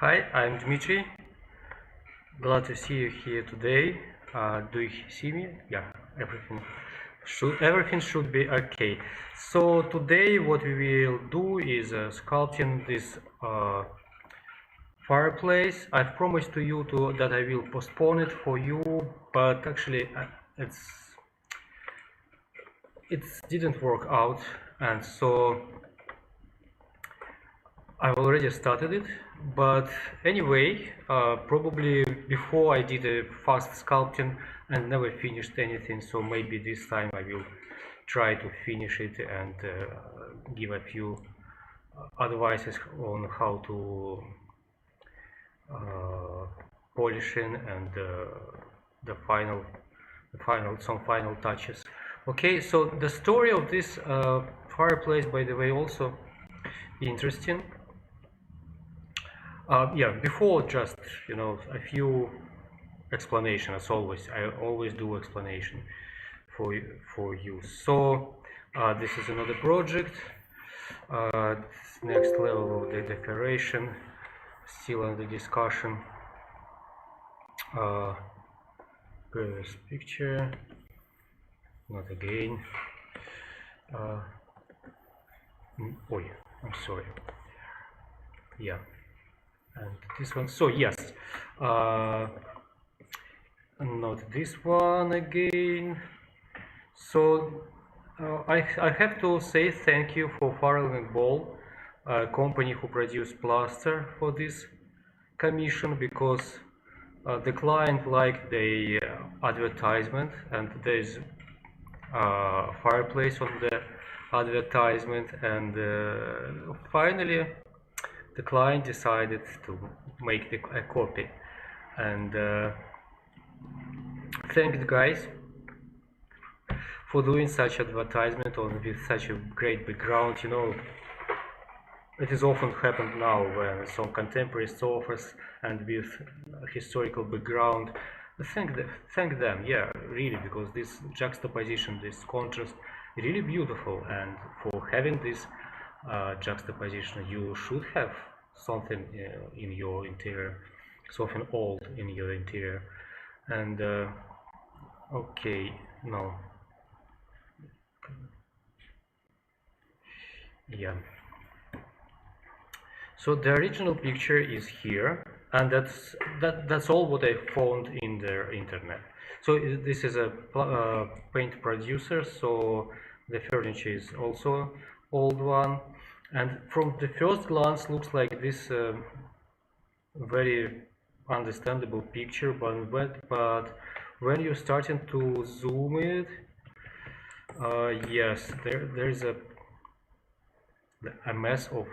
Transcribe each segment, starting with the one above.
Hi, I'm Dmitry. Glad to see you here today. Do you see me? Yeah, everything should be okay. So today what we will do is sculpting this fireplace. I've promised to you that I will postpone it for you, but actually it didn't work out, and so I've already started it. But anyway, probably before I did a fast sculpting and never finished anything, so maybe this time I will try to finish it and give a few advices on how to polishing and some final touches. Okay, so the story of this fireplace, by the way, also interesting. Yeah, before just a few explanation. As always, I always do explanation for you. So this is another project. Next level of the decoration, still under discussion. Previous picture, not again. Oh, I'm sorry. Yeah. And this one, so yes, not this one again. So I have to say thank you for Farrell and Ball, company who produced plaster for this commission, because the client liked the advertisement, and there's fireplace on the advertisement, and finally the client decided to make a copy, and thank the guys for doing such advertisement with such a great background. It is often happened now when some contemporary sofas and with historical background. Thank them, yeah, really, because this juxtaposition, this contrast, really beautiful, and for having this juxtaposition, you should have something in your interior, something old in your interior. And okay, no, yeah. So the original picture is here, and that's all what I found in the internet. So this is a paint producer, so the furniture is also old one, and from the first glance looks like this very understandable picture, but when you're starting to zoom it, yes, there's a mess of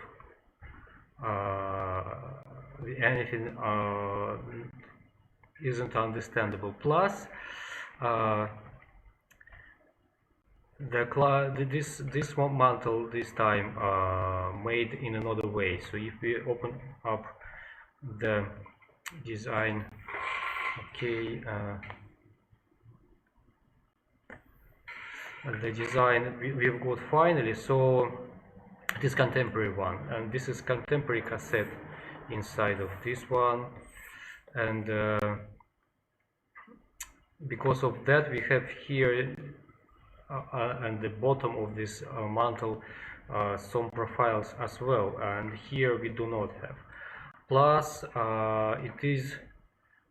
anything isn't understandable. Plus, this mantle this time made in another way. So if we open up the design, okay, the design we've got finally. So this contemporary one, and this is contemporary cassette inside of this one, and because of that we have here at the bottom of this mantle some profiles as well, and here we do not have. Plus it is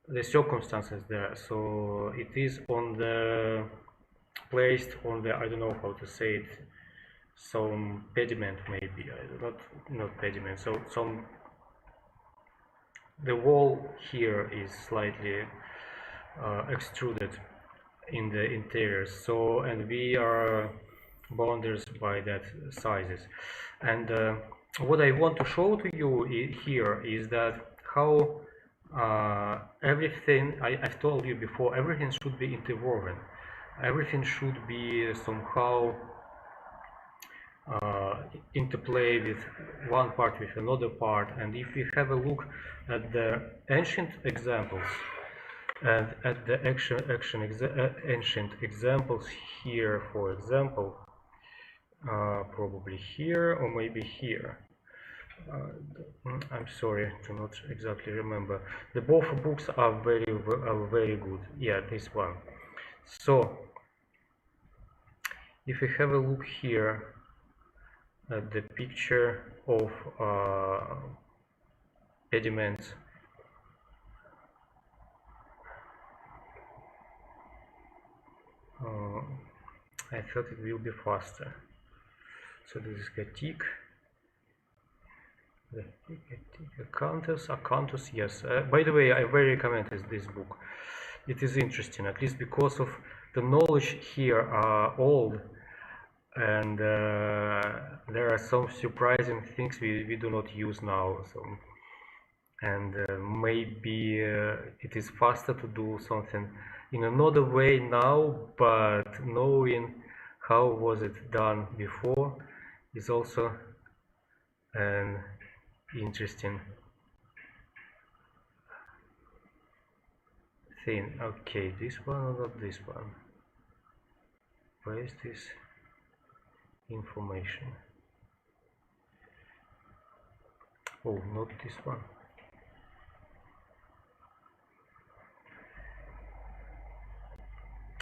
the circumstances there, so it is on the placed on the, I don't know how to say it, some pediment, maybe not pediment, so the wall here is slightly extruded in the interior, so, and we are bounded by that sizes. And what I want to show to you here is that how everything I've told you before, everything should be interwoven, everything should be somehow interplay with one part with another part. And if we have a look at the ancient examples and at the ancient examples here, for example, probably here or maybe here, I'm sorry, do not exactly remember. The both books are very good. Yeah, this one. So if we have a look here at the picture of pediments, I thought it will be faster. So this is Gatik. Acanthus, yes. By the way, I very recommend this book. It is interesting, at least because of the knowledge here are old, and there are some surprising things we do not use now. So, and maybe it is faster to do something in another way now, but knowing how was it done before is also an interesting thing. Okay, this one or not this one? Where is this information? Oh, not this one.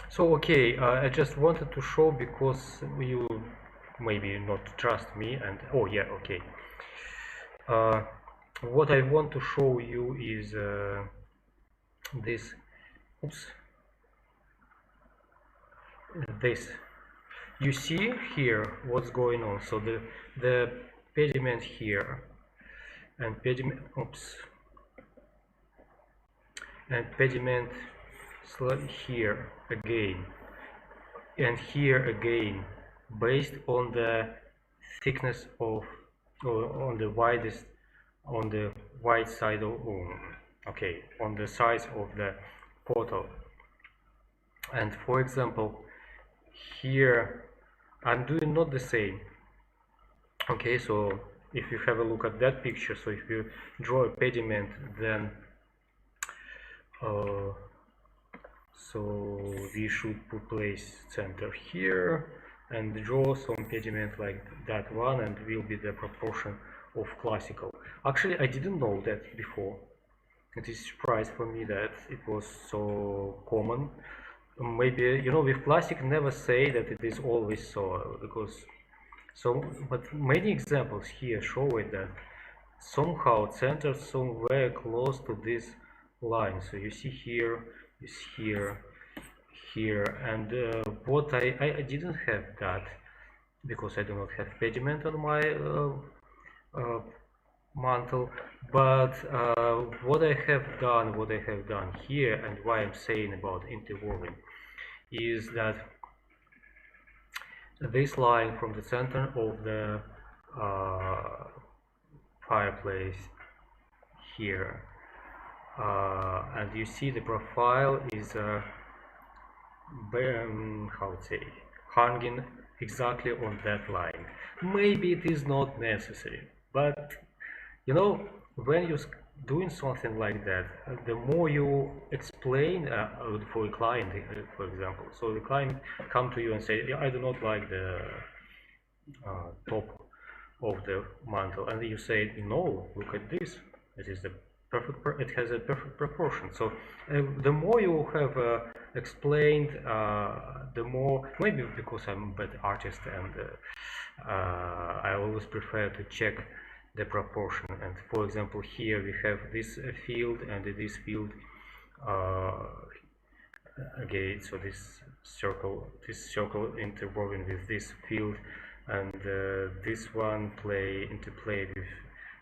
So okay, I just wanted to show because you maybe not trust me, and oh yeah, okay. What I want to show you is this. Oops. This. You see here what's going on. So the pediment here and pediment. Oops. And pediment here again and here again, based on the thickness of, or on the widest, on the wide side of, okay, on the size of the portal. And for example, here I'm doing not the same. Okay, so if you have a look at that picture, so if you draw a pediment, then so we should place center here and draw some pediment like that one, and will be the proportion of classical. Actually, I didn't know that before. It is a surprise for me that it was so common. Maybe, you know, with plastic never say that it is always so, because so, but many examples here show it that somehow centered somewhere close to this line. So you see here is here, and what I didn't have that because I do not have pediment on my mantle, but what I have done here, and why I'm saying about interwoven, is that this line from the center of the fireplace here, and you see the profile is how to say, hanging exactly on that line. Maybe it is not necessary, but you know, when you're doing something like that, the more you explain for a client, for example, so the client come to you and say, yeah, I do not like the top of the mantle, and you say, no, look at this, it is the perfect, it has a perfect proportion. So the more you have explained, the more, maybe because I'm a better artist, and I always prefer to check the proportion. And for example, here we have this field and this field again, so this circle interwoven with this field, and this one interplay with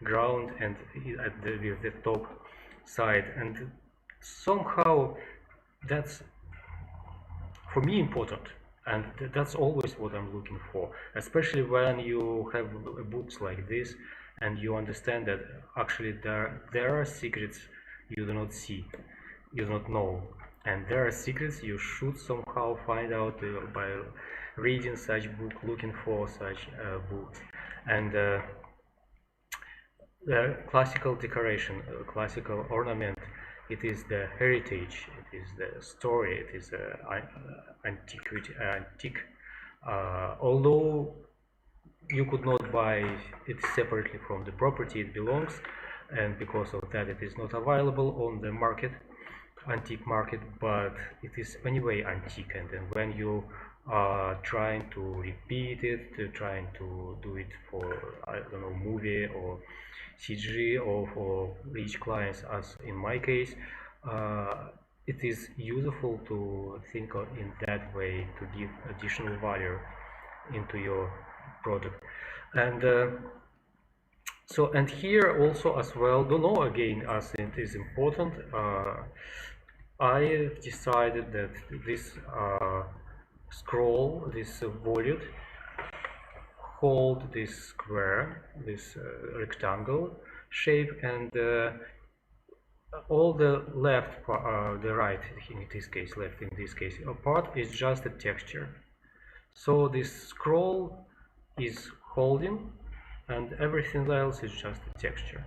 ground and with the top side, and somehow that's for me important, and that's always what I'm looking for, especially when you have books like this and you understand that actually there are secrets you do not see, you do not know, and there are secrets you should somehow find out by reading such book, looking for such books. And the classical decoration, classical ornament, it is the heritage, it is the story, it is antiquity, antique. Although you could not buy it separately from the property it belongs, and because of that it is not available on the market, antique market, but it is anyway antique. And then when you are trying to repeat it, trying to do it for, I don't know, movie or CG or for rich clients, as in my case, it is useful to think of in that way, to give additional value into your product. And so, and here also as well, don't know, again, as it is important, I decided that this scroll, this volute, hold this square, this rectangle shape, and all the left, the right, in this case, left in this case, part is just a texture. So this scroll is holding, and everything else is just a texture.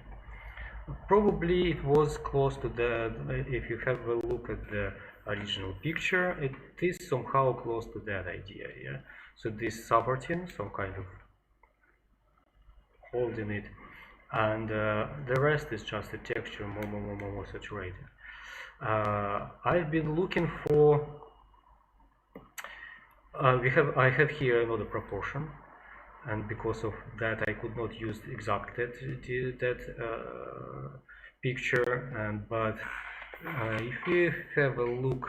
Probably it was close to the, if you have a look at the original picture, it is somehow close to that idea, yeah. So this subroutine, some kind of holding it, and the rest is just a texture, more saturated. I've been looking for, I have here another proportion, and because of that I could not use exactly that picture. And but if you have a look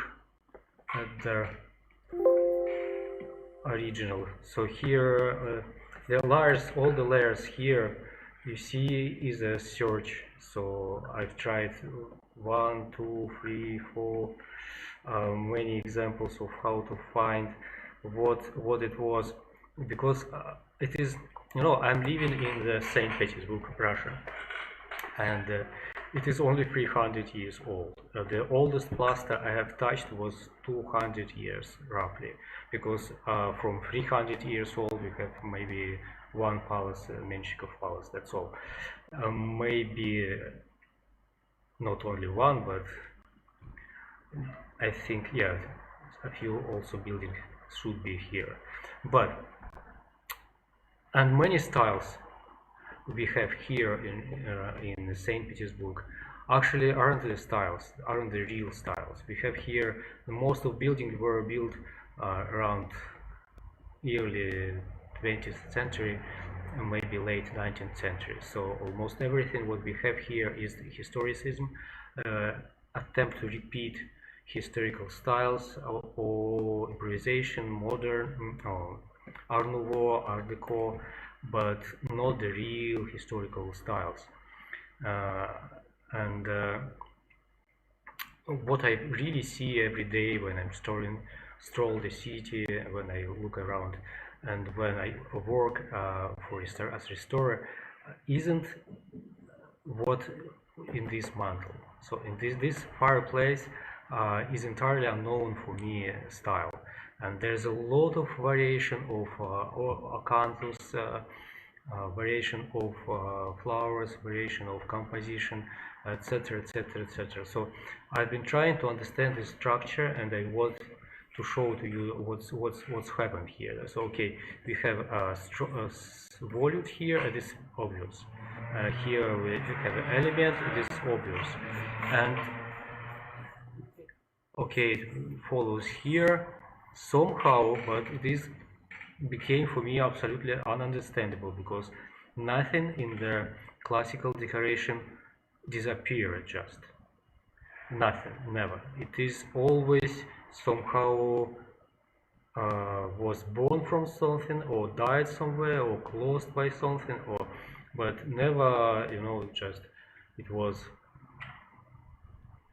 at the original, so here the layers, all the layers here you see is a search. So I've tried 1, 2, 3, 4 many examples of how to find what it was, because it is, you know, I'm living in the St. Petersburg, Russia, and it is only 300 years old. The oldest plaster I have touched was 200 years roughly, because from 300 years old we have maybe one palace, Menshikov palace, that's all. Maybe not only one, but I think, yeah, a few also buildings should be here. But and many styles we have here in St. Petersburg actually aren't the styles, aren't the real styles. We have here, most of buildings were built around early 20th century, maybe late 19th century. So almost everything what we have here is historicism, attempt to repeat historical styles, or improvisation, modern, Art Nouveau, Art Deco, but not the real historical styles. And what I really see every day when I'm stroll the city, when I look around, and when I work as a restorer, isn't what in this mantle. So in this fireplace is entirely unknown for me style, and there's a lot of variation of acanthus, variation of flowers, variation of composition, etc, etc, etc. So I've been trying to understand the structure, and I want to show to you what's happened here. So okay, we have a volute here, it is obvious. Here we have an element, it is obvious, and okay, it follows here somehow, but it became for me absolutely ununderstandable, because nothing in the classical decoration disappeared, just nothing, never. It is always somehow was born from something, or died somewhere, or closed by something, or but never, you know, just it was.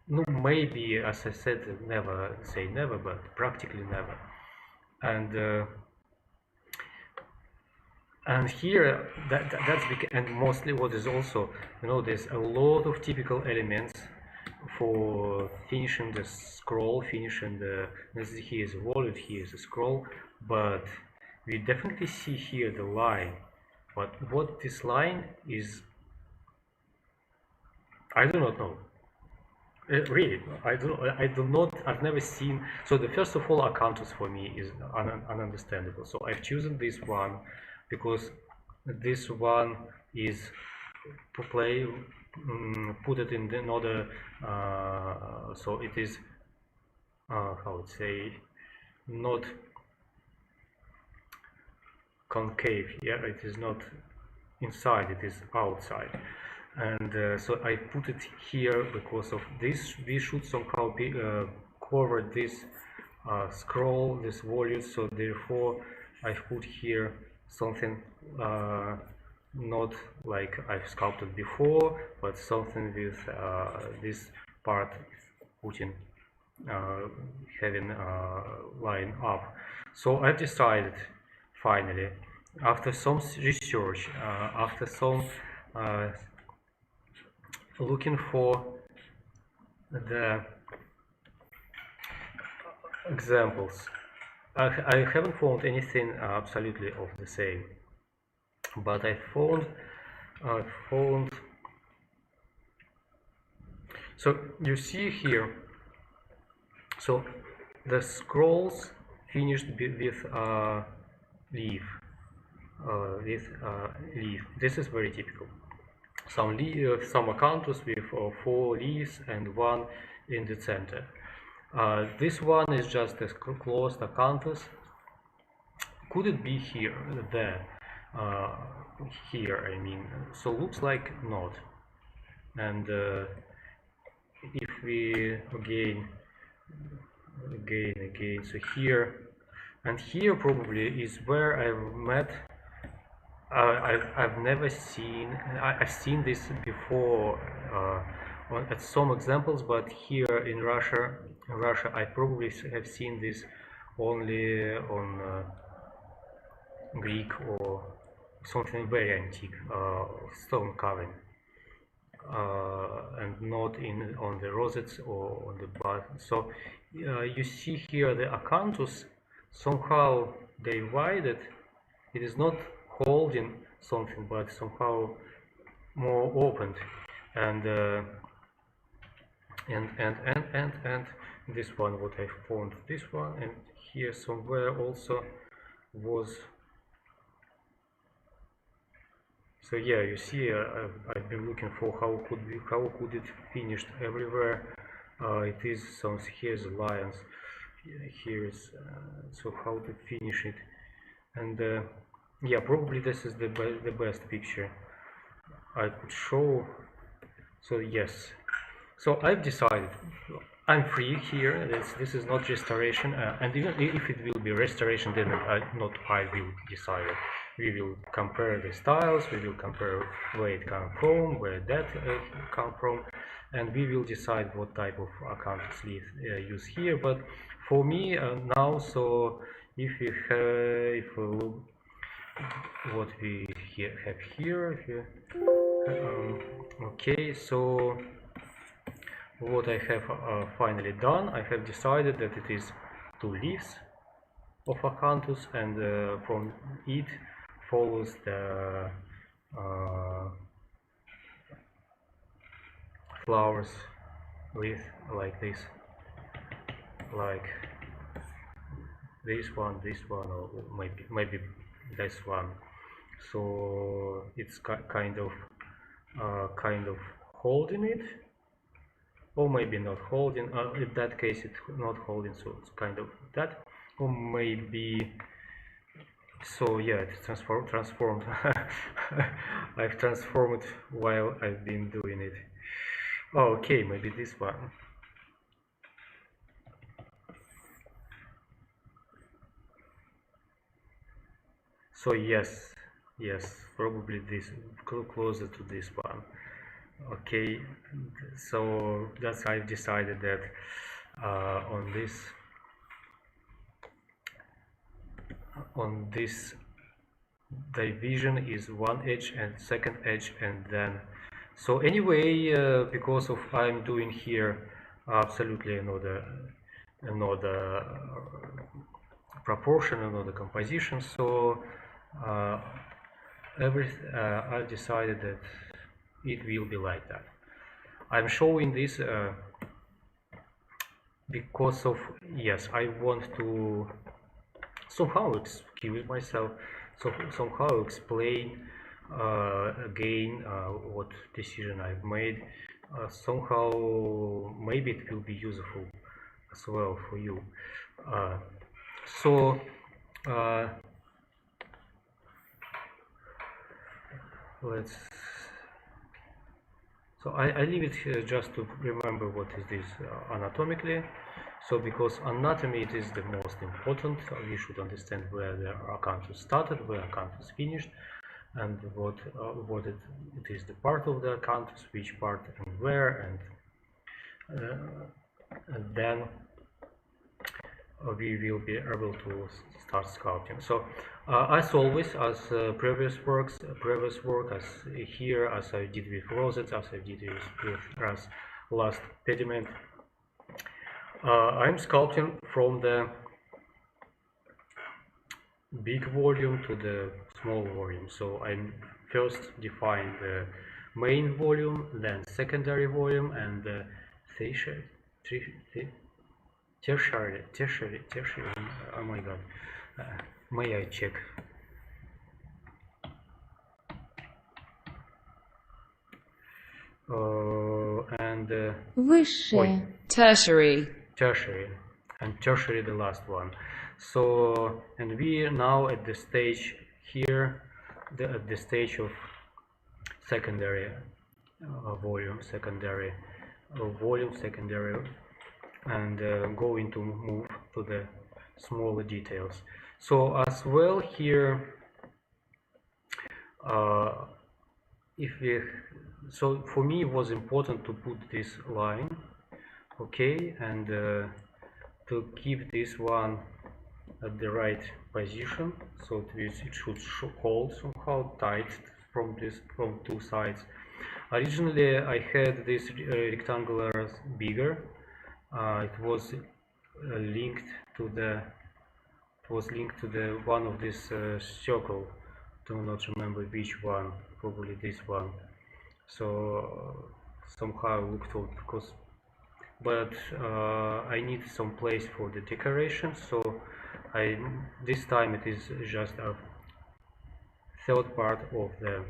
No, maybe, as I said, never say never, but practically never. And here that's and mostly what is also, you know, there's a lot of typical elements for finishing the scroll, finishing the, here is a volute, here is a scroll, but we definitely see here the line. But what this line is, I do not know. Really, I've never seen. So the first of all, acanthus for me is ununderstandable. So I've chosen this one. because this one is put it in another, so it is how to say, not concave. Yeah, it is not inside, it is outside. And so I put it here because of this. We should somehow cover this scroll, this volume, so therefore I put here something not like I've sculpted before, but something with this part putting having line up. So I decided finally, after some research, after some looking for the examples, I haven't found anything absolutely of the same, but I found so you see here, so the scrolls finished with leaf. This is very typical. Some acanthus with 4 leaves and 1 in the center. This one is just a closed acanthus. Could it be here, there, here? I mean, so looks like not. And if we again, so here and here probably is where I've met. I've never seen. I've seen this before at some examples, but here in Russia, I probably have seen this only on Greek or something very antique stone carving, and not on the rosettes or on the button. So you see here the acanthus, somehow divided. It is not holding something, but somehow more opened, and this one, what I found, this one, and here somewhere also was. So yeah, you see, I've been looking for how could it finished everywhere. It is some, here's lions, here is so how to finish it, and yeah, probably this is the best picture I could show. So yes, so I've decided I'm free here. This is not restoration, and even if it will be restoration, then I will decide. We will compare the styles, we will compare where it come from, where that come from, and we will decide what type of acanthus leaf use here. But for me now, so if we look what we have here, okay, so what I have finally done, I have decided that it is 2 leaves of acanthus, and from it follows the flowers with like this, like this one, or maybe this one. So it's kind of holding it, or maybe not holding. In that case, it's not holding, so it's kind of that, or maybe. So yeah, it's transformed. I've transformed while I've been doing it. Oh, okay, maybe this one. So yes, probably this, closer to this one. Okay, so that's, I've decided that on this division is one edge and second edge, and then so anyway, because of I'm doing here absolutely another proportion, another composition, so I decided that it will be like that. I'm showing this because of, yes, I want to somehow excuse myself So somehow explain again what decision I've made. Somehow maybe it will be useful as well for you. So let's. So I leave it here just to remember what is this anatomically. So because anatomy it is the most important, we should understand where the acanthus started, where acanthus finished, and what it is the part of the acanthus, which part and where, and then we will be able to start sculpting. So as always, as previous work, as here, as I did with rosettes, as I did with last pediment, I'm sculpting from the big volume to the small volume. So I first define the main volume, then secondary volume, and the tertiary. Oh my god. May I check? And Высшее. Tertiary. Tertiary, and tertiary the last one. So, and we are now at the stage here, at the stage of secondary volume, secondary, and going to move to the smaller details. So as well here, so for me it was important to put this line, okay, and to keep this one at the right position, so it should hold somehow tight from two sides. Originally I had this rectangular bigger. It was linked to the one of this circle. Do not remember which one. Probably this one. So somehow looked old because, but I need some place for the decoration. So this time it is just a third part of the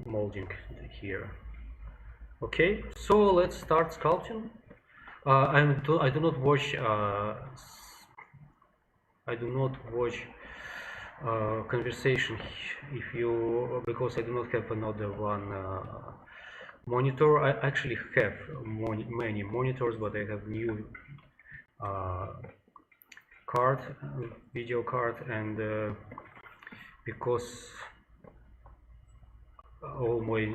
molding here. Okay, so let's start sculpting. I do not watch conversation because I do not have another one monitor. I actually have many monitors, but I have new video card, and because all my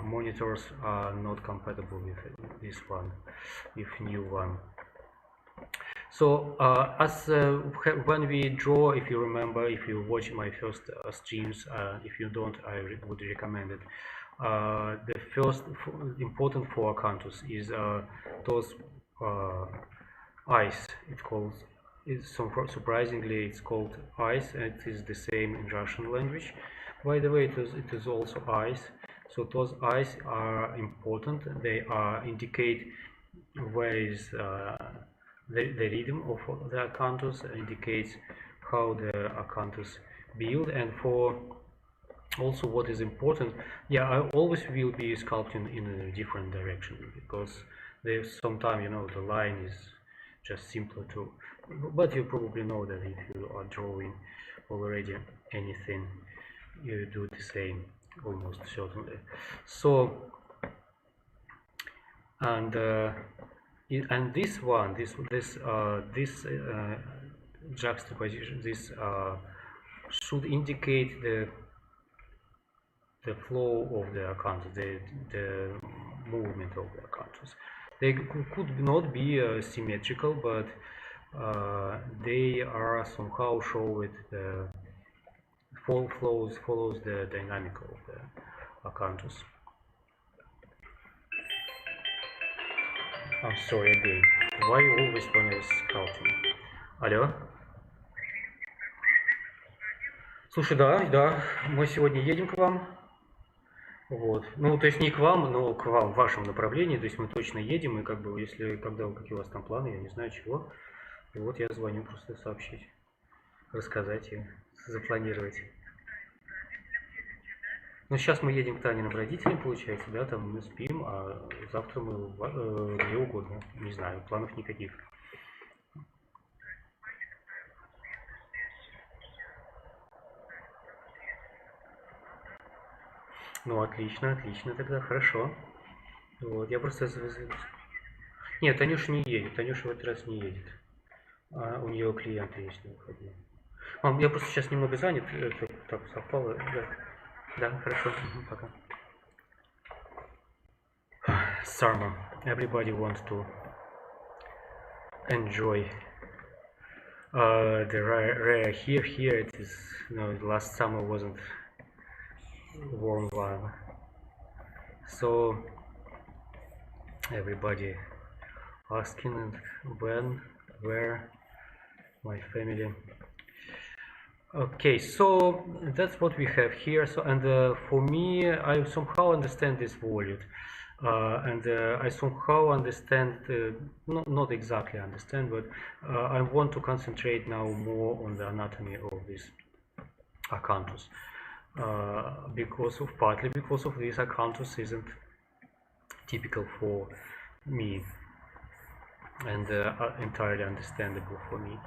monitors are not compatible with this one, with new one. So when we draw, if you remember, if you watch my first streams, if you don't, I would recommend it. The first important for acanthus is those eyes. Surprisingly, it's called eyes, and it is the same in Russian language. By the way, it is also eyes. So those eyes are important. They indicate where is the rhythm of the acanthus, indicates how the acanthus build, and for also what is important. Yeah, I always will be sculpting in a different direction because there's sometimes, you know, the line is just simpler to, but you probably know that if you are drawing already anything, you do the same almost certainly. So and this one, this juxtaposition, this should indicate the flow of the acanthus, the movement of the acanthus. They could not be symmetrical, but they are somehow show it the follows the dynamic of the acanthus. I'm sorry again. Why always when I sculpting? Алло? Слушай, да, мы сегодня едем к вам. Вот. Ну, то есть не к вам, но к вам, в вашем направлении. То есть мы точно едем, и как бы, если, когда, какие у вас там планы, я не знаю чего. И вот я звоню просто сообщить, рассказать и запланировать. Ну, сейчас мы едем к Таниным родителям, получается, да, там мы спим, а завтра мы где угодно. Не знаю, планов никаких. Ну, отлично, отлично, тогда хорошо. Вот, я просто... Нет, Танюша не едет, Танюша в этот раз не едет. А у нее клиенты есть на выходные. Я просто сейчас немного занят, это так совпало. Да, да, хорошо, пока. Summer. Everybody wants to enjoy the rare here. Here it is. No, last summer wasn't warm one. So everybody asking when, where, my family. Okay, so that's what we have here. So, and for me, I somehow understand this volume, and I somehow understand, not exactly understand, but I want to concentrate now more on the anatomy of this acanthus, partly because of this acanthus isn't typical for me and entirely understandable for me.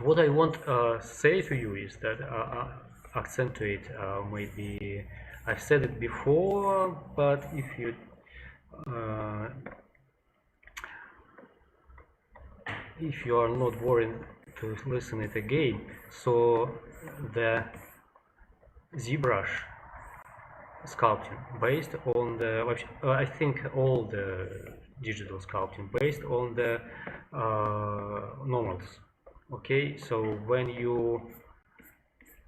What I want to say to you is that accentuate maybe I've said it before, but if you are not worried to listen it again, so the ZBrush sculpting based on the I think all the digital sculpting based on the normals. Okay, so when you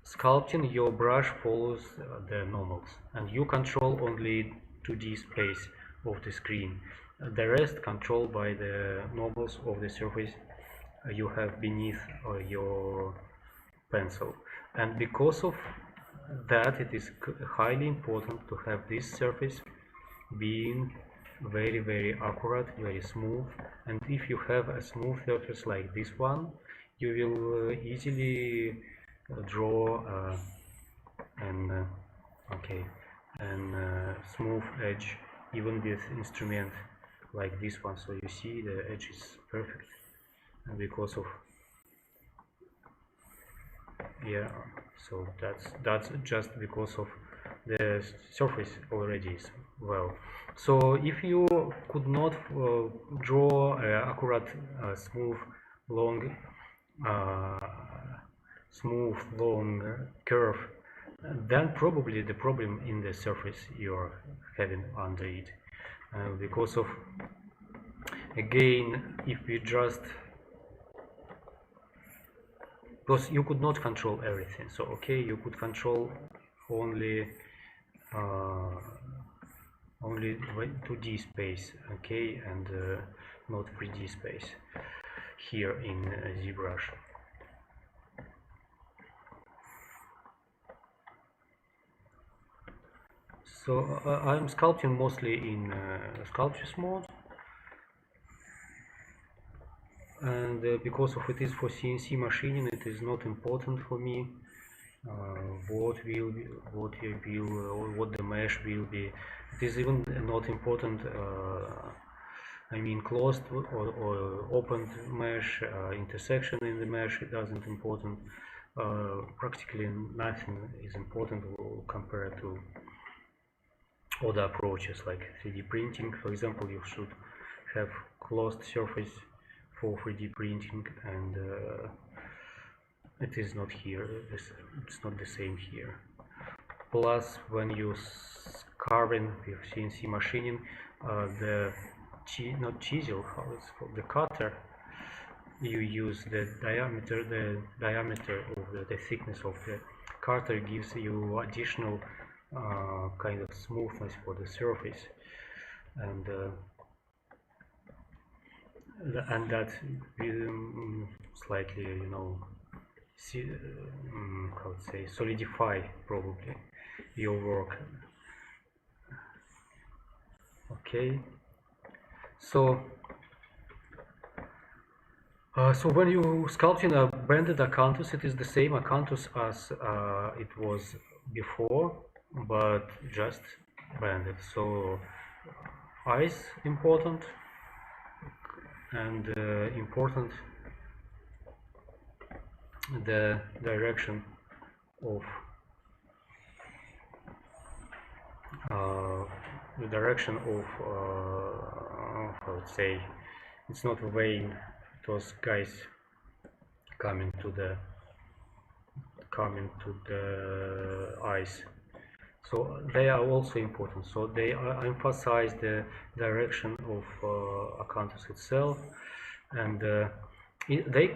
sculpting, your brush follows the normals and you control only 2D space of the screen. The rest controlled by the normals of the surface you have beneath your pencil. And because of that, it is highly important to have this surface being very, very accurate, very smooth. And if you have a smooth surface like this one, you will easily draw an smooth edge even with instrument like this one. So you see the edge is perfect, and because of so that's just because of the surface already is well. So if you could not draw an accurate smooth long curve, then probably the problem in the surface you're having under it, because of, again, if you just, because you could not control everything, so okay, you could control only 2D space, okay, and not 3D space here in ZBrush. So I'm sculpting mostly in sculpture mode, and because of it is for CNC machining, it is not important for me what the mesh will be. It is even not important. I mean, closed or opened mesh, intersection in the mesh, it doesn't important. Practically nothing is important compared to other approaches like 3D printing. For example, you should have closed surface for 3D printing, and it is not here. It's not the same here. Plus, when you carving with CNC machining, the chisel, how it's called, the cutter, you use the diameter of the thickness of the cutter gives you additional kind of smoothness for the surface, and that will slightly, how to say, solidify probably your work. Okay, so so when you sculpting a banded acanthus, it is the same acanthus as it was before, but just banded. So eyes important, and important the direction of how to say, it's not a vein, those guys coming to the eyes, so they are also important. So they emphasize the direction of acanthus itself, and they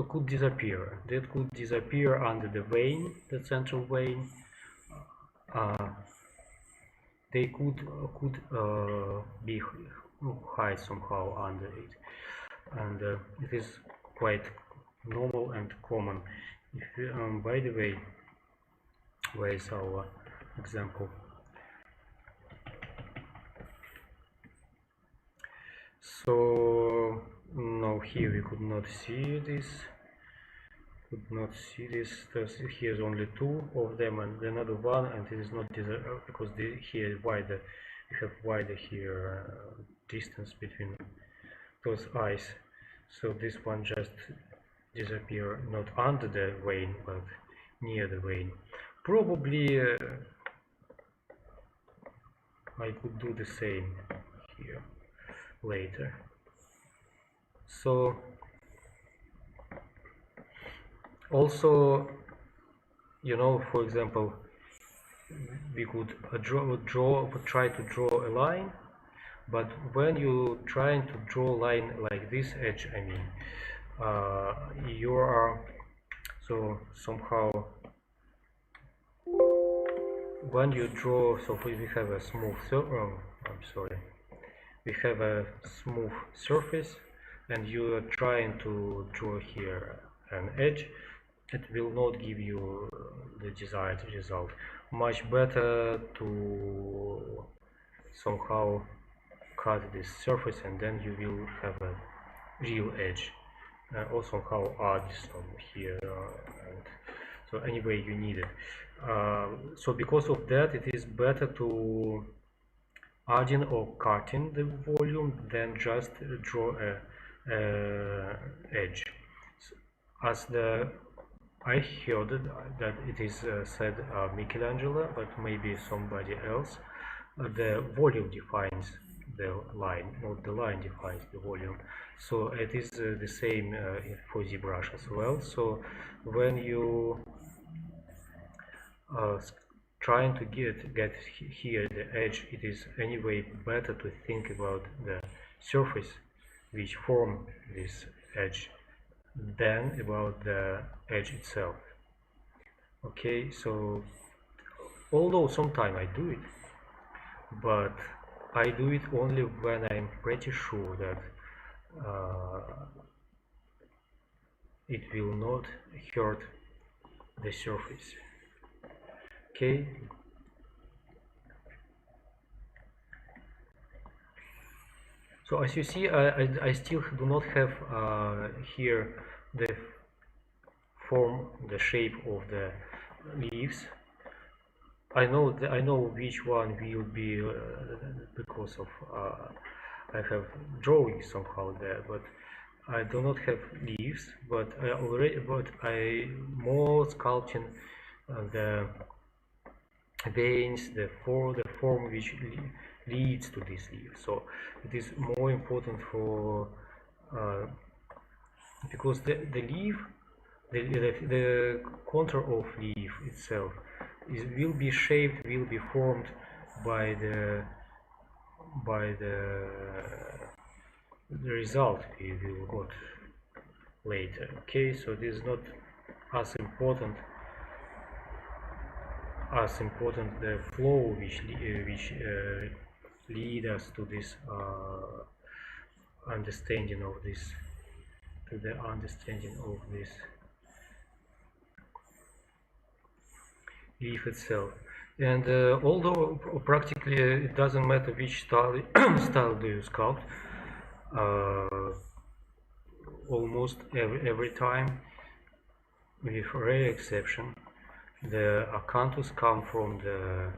could disappear. They could disappear under the vein, the central vein. They could be hide somehow under it, and it is quite normal and common. If, by the way, where is our example? So now here we could not see this. There's here's only two of them, and another one, and it is not because here is wider. We have wider here distance between those eyes. So this one just disappear not under the vein but near the vein. Probably I could do the same here later. So also, you know, for example, we could try to draw a line, but when you trying to draw a line like this edge, I mean, you are so somehow when you draw. So we have a smooth we have a smooth surface, and you are trying to draw here an edge. It will not give you the desired result. Much better to somehow cut this surface, and then you will have a real edge, or somehow add some here, and so anyway you need it. So because of that, it is better to adding or cutting the volume than just draw a edge. As I heard that it is said Michelangelo, but maybe somebody else, the volume defines the line, not the line defines the volume. So it is the same for ZBrush as well. So when you trying to get here the edge, it is anyway better to think about the surface which form this edge than about the edge itself. Okay, so although sometimes I do it, but I do it only when I'm pretty sure that it will not hurt the surface. Okay. So as you see, I still do not have here the form, the shape of the leaves. I know which one will be because of I have drawing somehow there, but I do not have leaves. But I more sculpting the veins, the form which leads to this leaf. So it is more important for because the leaf, the contour of leaf itself will be shaped, will be formed by the result we will got later. Okay, so this is not as important the flow which lead us to this understanding of this, leaf itself. And although practically it doesn't matter which style style do you sculpt, almost every time, with rare exception, the acanthus come from the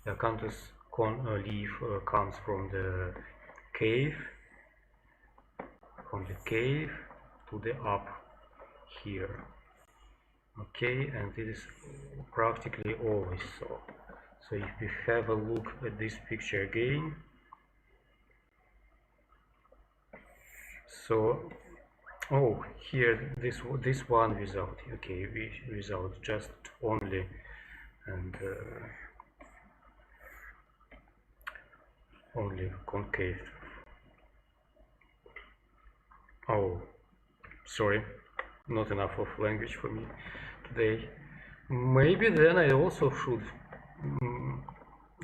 acanthus leaf comes from the cave, to the up here. Okay, and it is practically always so. So if we have a look at this picture again, so oh, here this one without, okay, without, just only, and only concave. Oh, sorry, not enough of language for me today. Maybe then I also should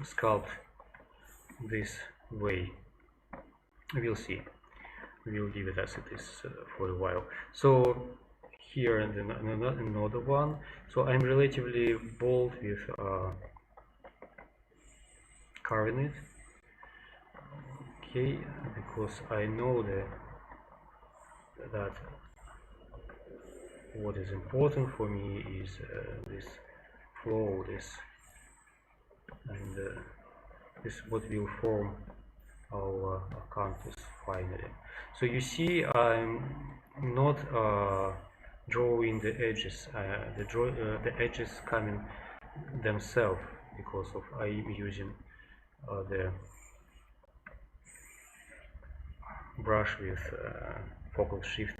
sculpt this way. We'll see. We'll leave it as it is for a while. So here and then another one. So I'm relatively bold with carving it. Okay, because I know that what is important for me is this flow, and this what will form our acanthus finally. So you see, I'm not drawing the edges. The edges coming themselves because of I'm using the brush with focal shift.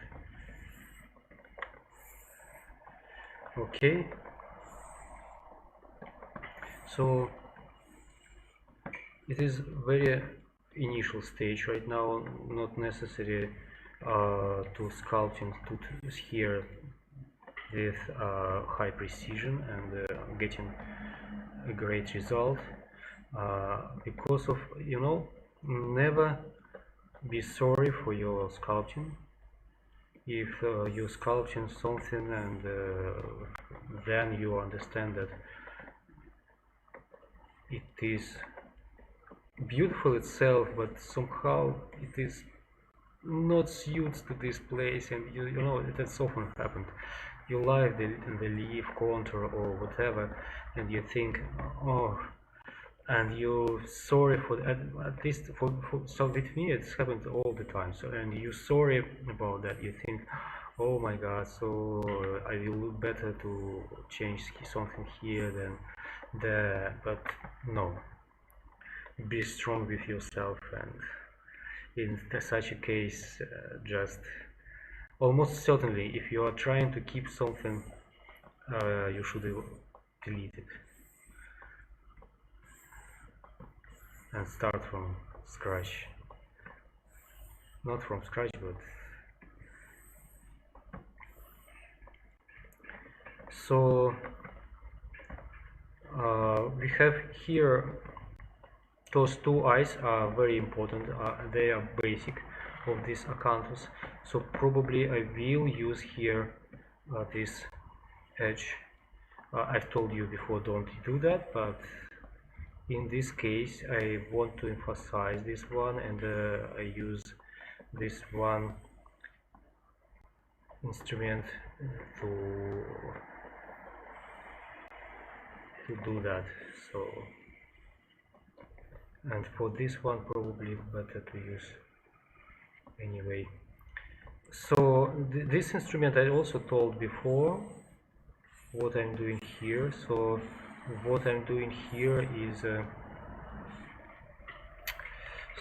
Okay, so it is very initial stage right now, not necessary to sculpting to here with high precision and getting a great result, because of, you know, never be sorry for your sculpting. If you're sculpting something and then you understand that it is beautiful itself, but somehow it is not suited to this place, and you know that's often happened. You like the leaf contour or whatever, and you think, oh, and you're sorry for that. At least so with me it's happened all the time. So, and you're sorry about that. You think, oh my god, so I will look better to change something here than there. But no, be strong with yourself, and in such a case, just almost certainly, if you are trying to keep something, you should delete it and start from scratch. Not from scratch, but so we have here those two eyes are very important. They are basic of this acanthus. So probably I will use here this edge. I've told you before, don't do that, but in this case I want to emphasize this one, and I use this one instrument to do that. So, and for this one probably better to use anyway. So this instrument I also told before what I'm doing here. So what I'm doing here is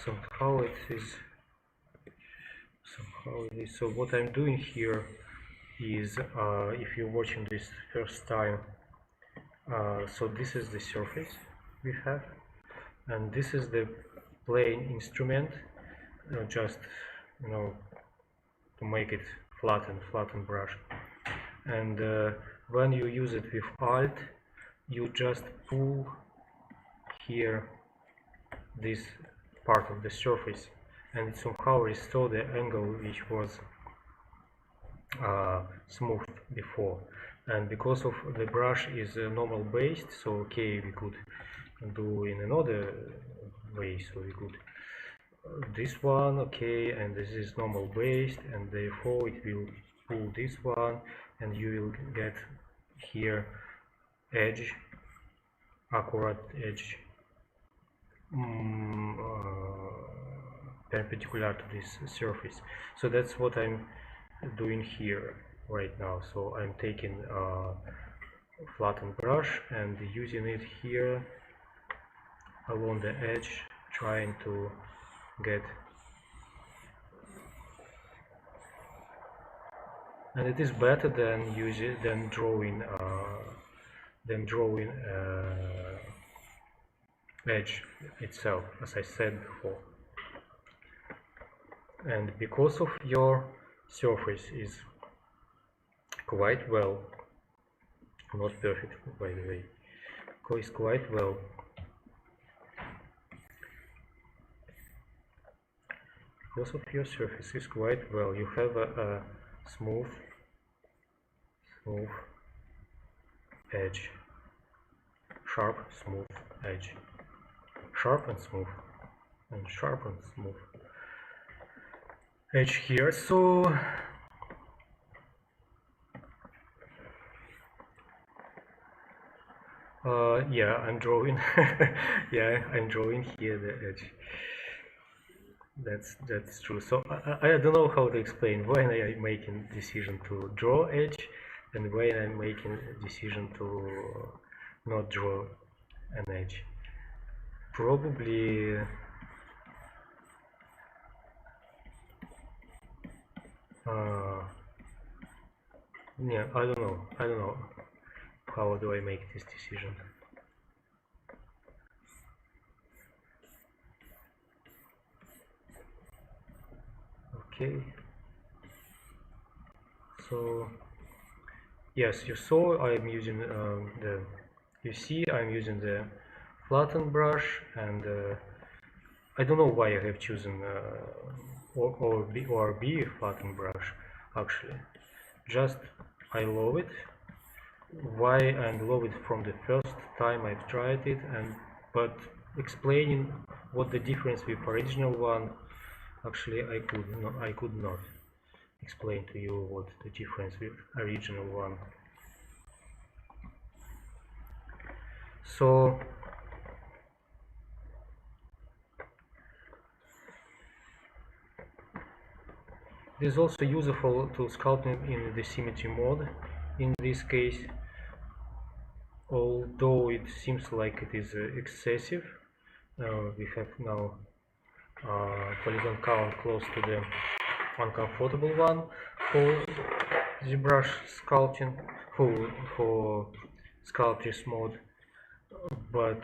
somehow it is so what I'm doing here is if you're watching this first time, so this is the surface we have, and this is the plain instrument, just, you know, to make it flatten brush. And when you use it with Alt, you just pull here this part of the surface, and it somehow restore the angle which was smooth before. and because of the brush is normal based, so okay, we could do in another way. So we could this one, okay, and this is normal based, and therefore it will pull this one, and you will get here edge, accurate edge, perpendicular to this surface. So that's what I'm doing here right now. So I'm taking a flattened brush and using it here along the edge, trying to get, and it is better than drawing edge itself, as I said before. And because of your surface is quite well, not perfect by the way, it's quite well, because of your surface is quite well, you have a smooth edge, sharp, smooth edge, sharp and smooth, and sharp and smooth edge here. So yeah, I'm drawing yeah, I'm drawing here the edge. That's true. So I don't know how to explain when I'm making decision to draw edge and when I'm making decision to not draw an edge. Probably yeah, I don't know how do I make this decision. Okay, so yes, you saw I'm using I'm using the flattened brush, and I don't know why I have chosen or B flattened brush. Actually, just I love it. Why I love it from the first time I've tried it, but explaining what the difference with original one, actually I could not explain to you what the difference with original one. So it is also useful to sculpting in the symmetry mode in this case, although it seems like it is excessive. We have now polygon count close to the uncomfortable one for the brush sculpting, for sculptures mode, but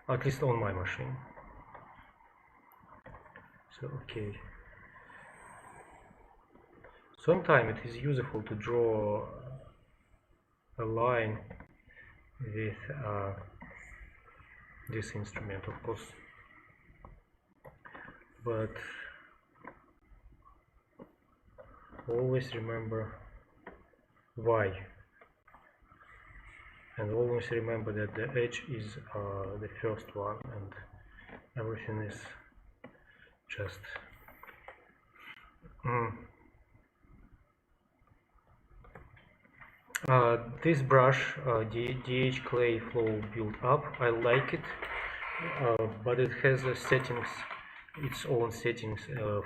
at least on my machine. So okay, sometimes it is useful to draw a line with this instrument, of course, but always remember why, and always remember that the edge is the first one and everything is just this brush, DH Clay Flow Build Up, I like it, but it has its own settings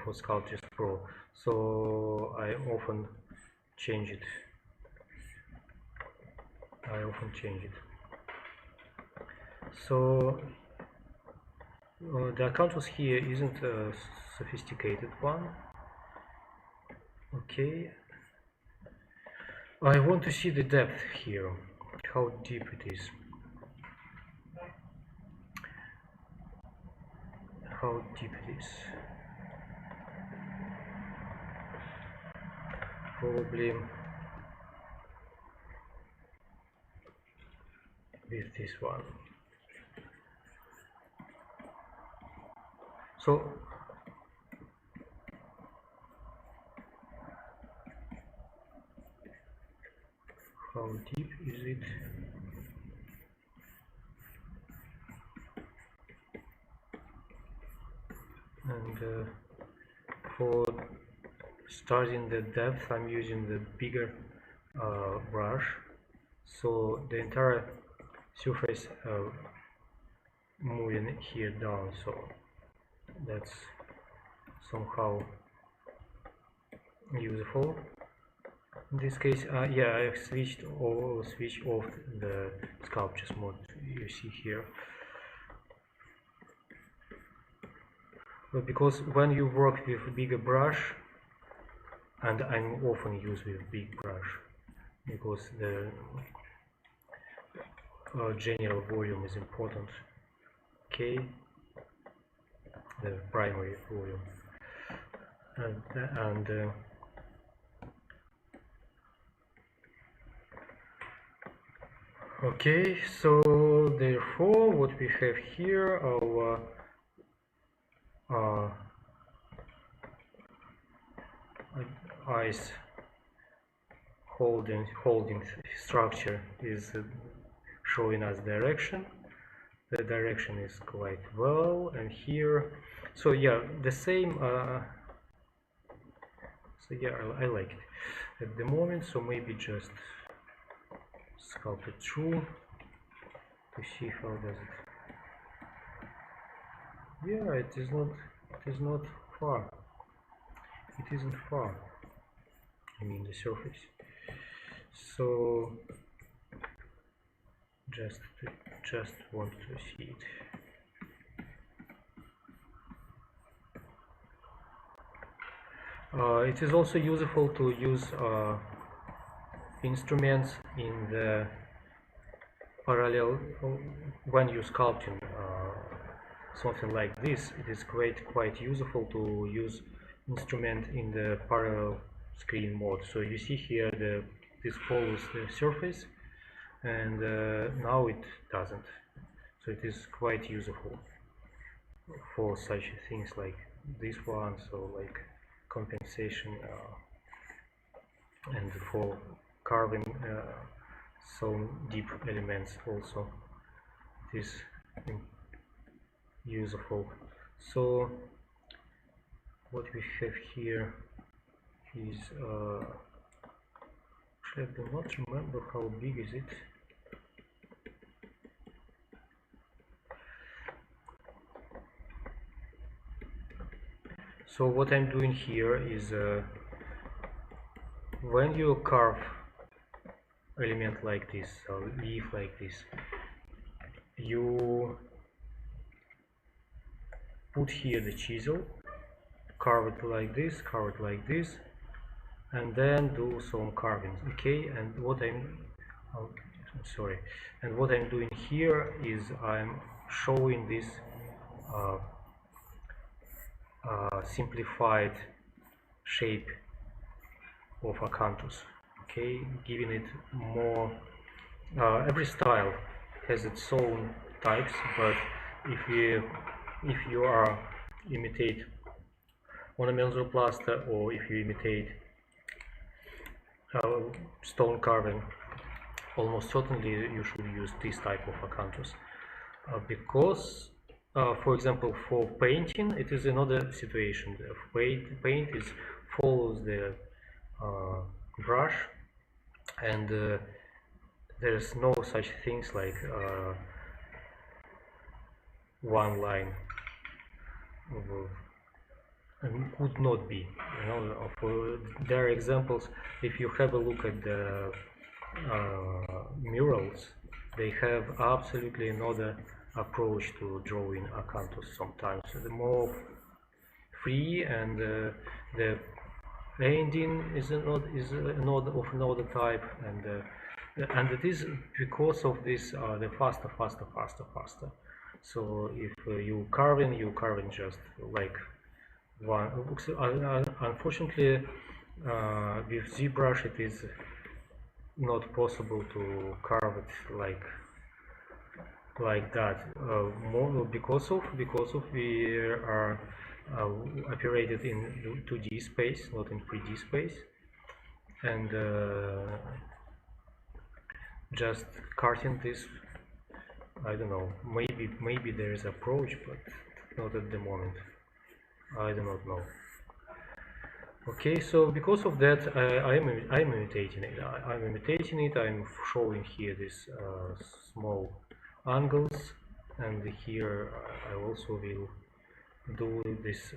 for Sculptures Pro, so I often change it. So the contours here isn't a sophisticated one. Okay, I want to see the depth here, how deep it is. How deep it is. Probably with this one. So deep is it? And for starting the depth, I'm using the bigger brush, so the entire surface moving here down, so that's somehow useful. In this case, yeah, I've switched off the sculptures mode you see here. But because when you work with a bigger brush, and I'm often use with big brush, because the general volume is important. Okay, the primary volume, and okay, so therefore what we have here, our eyes holding structure is showing us direction. The direction is quite well, and here, so yeah, the same. So yeah, I like it at the moment. So maybe just sculpt it through to see how does it. Yeah, it is not far. It isn't far. I mean the surface. So just want to see it. It is also useful to use instruments in the parallel when you're sculpting something like this. It is quite useful to use instrument in the parallel screen mode. So you see here this follows the surface, and now it doesn't. So it is quite useful for such things like this one, so like compensation, and for carving some deep elements also it is useful. So what we have here is actually I do not remember how big is it. So what I'm doing here is when you carve element like this, or leaf like this, you put here the chisel, carve it like this, and then do some carving. Okay, and what I'm doing here is I'm showing this simplified shape of acanthus. Okay, giving it more. Every style has its own types, but if you are imitate ornamental plaster, or if you imitate stone carving, almost certainly you should use this type of acanthus, because for example, for painting it is another situation. The paint follows the brush, and there's no such things like one line. Could not be, you know. For there are examples. If you have a look at the murals, they have absolutely another approach to drawing acanthus. Sometimes the more free, and the painting is another type, and it is because of this the faster. So if you carving just like one. Unfortunately, with ZBrush it is not possible to carve it like that. More because of we are operated in 2D space, not in 3D space, and just cutting this. I don't know, maybe there is approach, but not at the moment. I do not know. Okay, so because of that, I'm imitating it. I'm showing here these small angles, and here I also will do this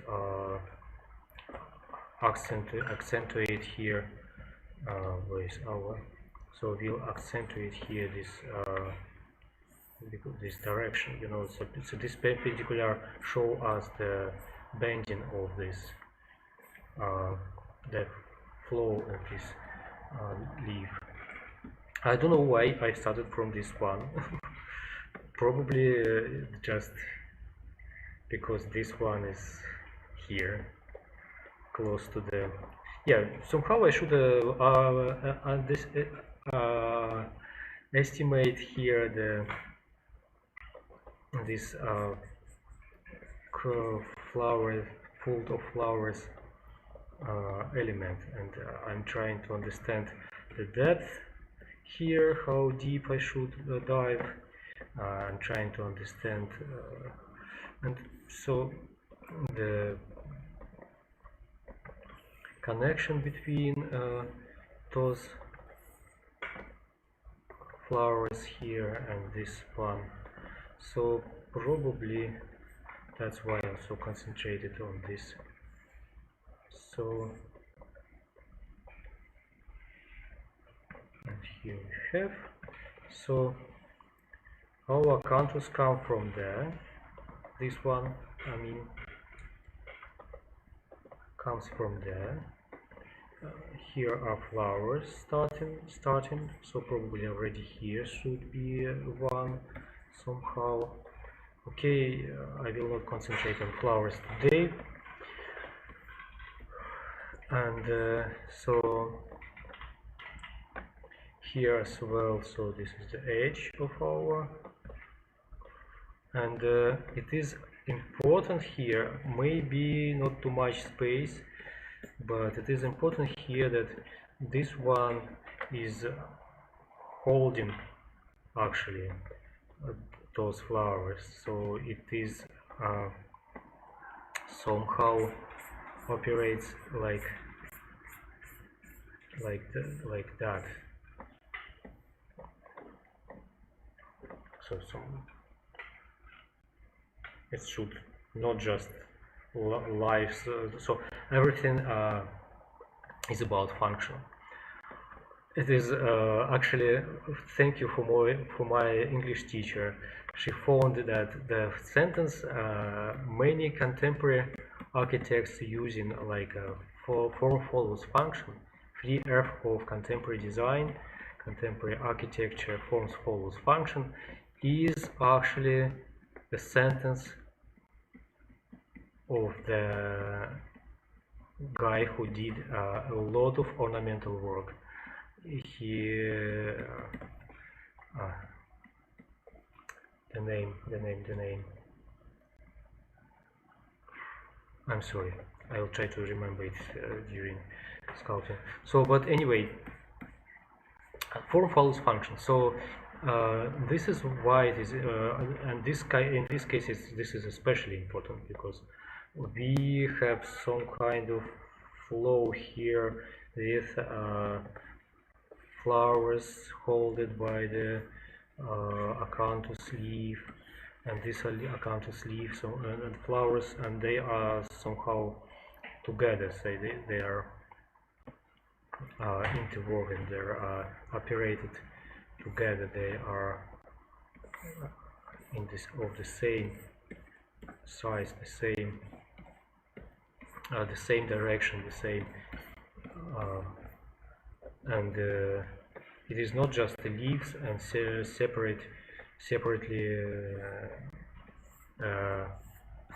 accentuate here. Where is our? So we'll accentuate here this direction. You know, so this perpendicular show us the bending of this. The flow of this leaf. I don't know why I started from this one. Probably just because this one is here, close to the. Yeah, somehow I should estimate here this flower, full of flowers element, and I'm trying to understand the depth here, how deep I should dive. I'm trying to understand and so the connection between those flowers here and this one. So probably that's why I'm so concentrated on this. So, and here we have. So our contours come from there. This one, I mean, comes from there. Here are flowers starting. So probably already here should be one somehow. Okay, I will not concentrate on flowers today. And so here as well, so this is the edge of our, and it is important here, maybe not too much space, but it is important here that this one is holding actually those flowers, so it is somehow operates like that. So it should not just lives. So everything is about function. It is actually, thank you for my English teacher. She found that the sentence many contemporary architects using like form follows function, 3F of contemporary design, contemporary architecture, forms follows function, is actually the sentence of the guy who did a lot of ornamental work. He the name. I'm sorry, I will try to remember it during sculpting. So, but anyway, form follows function. So this is why it is, and in this case, this is especially important because we have some kind of flow here with flowers holded by the acanthus leaf, and this acanthus leaf, so and flowers, and they are somehow together. So they are interwoven. They are operated together. They are in this of the same size, the same direction, the same, and it is not just the leaves and separately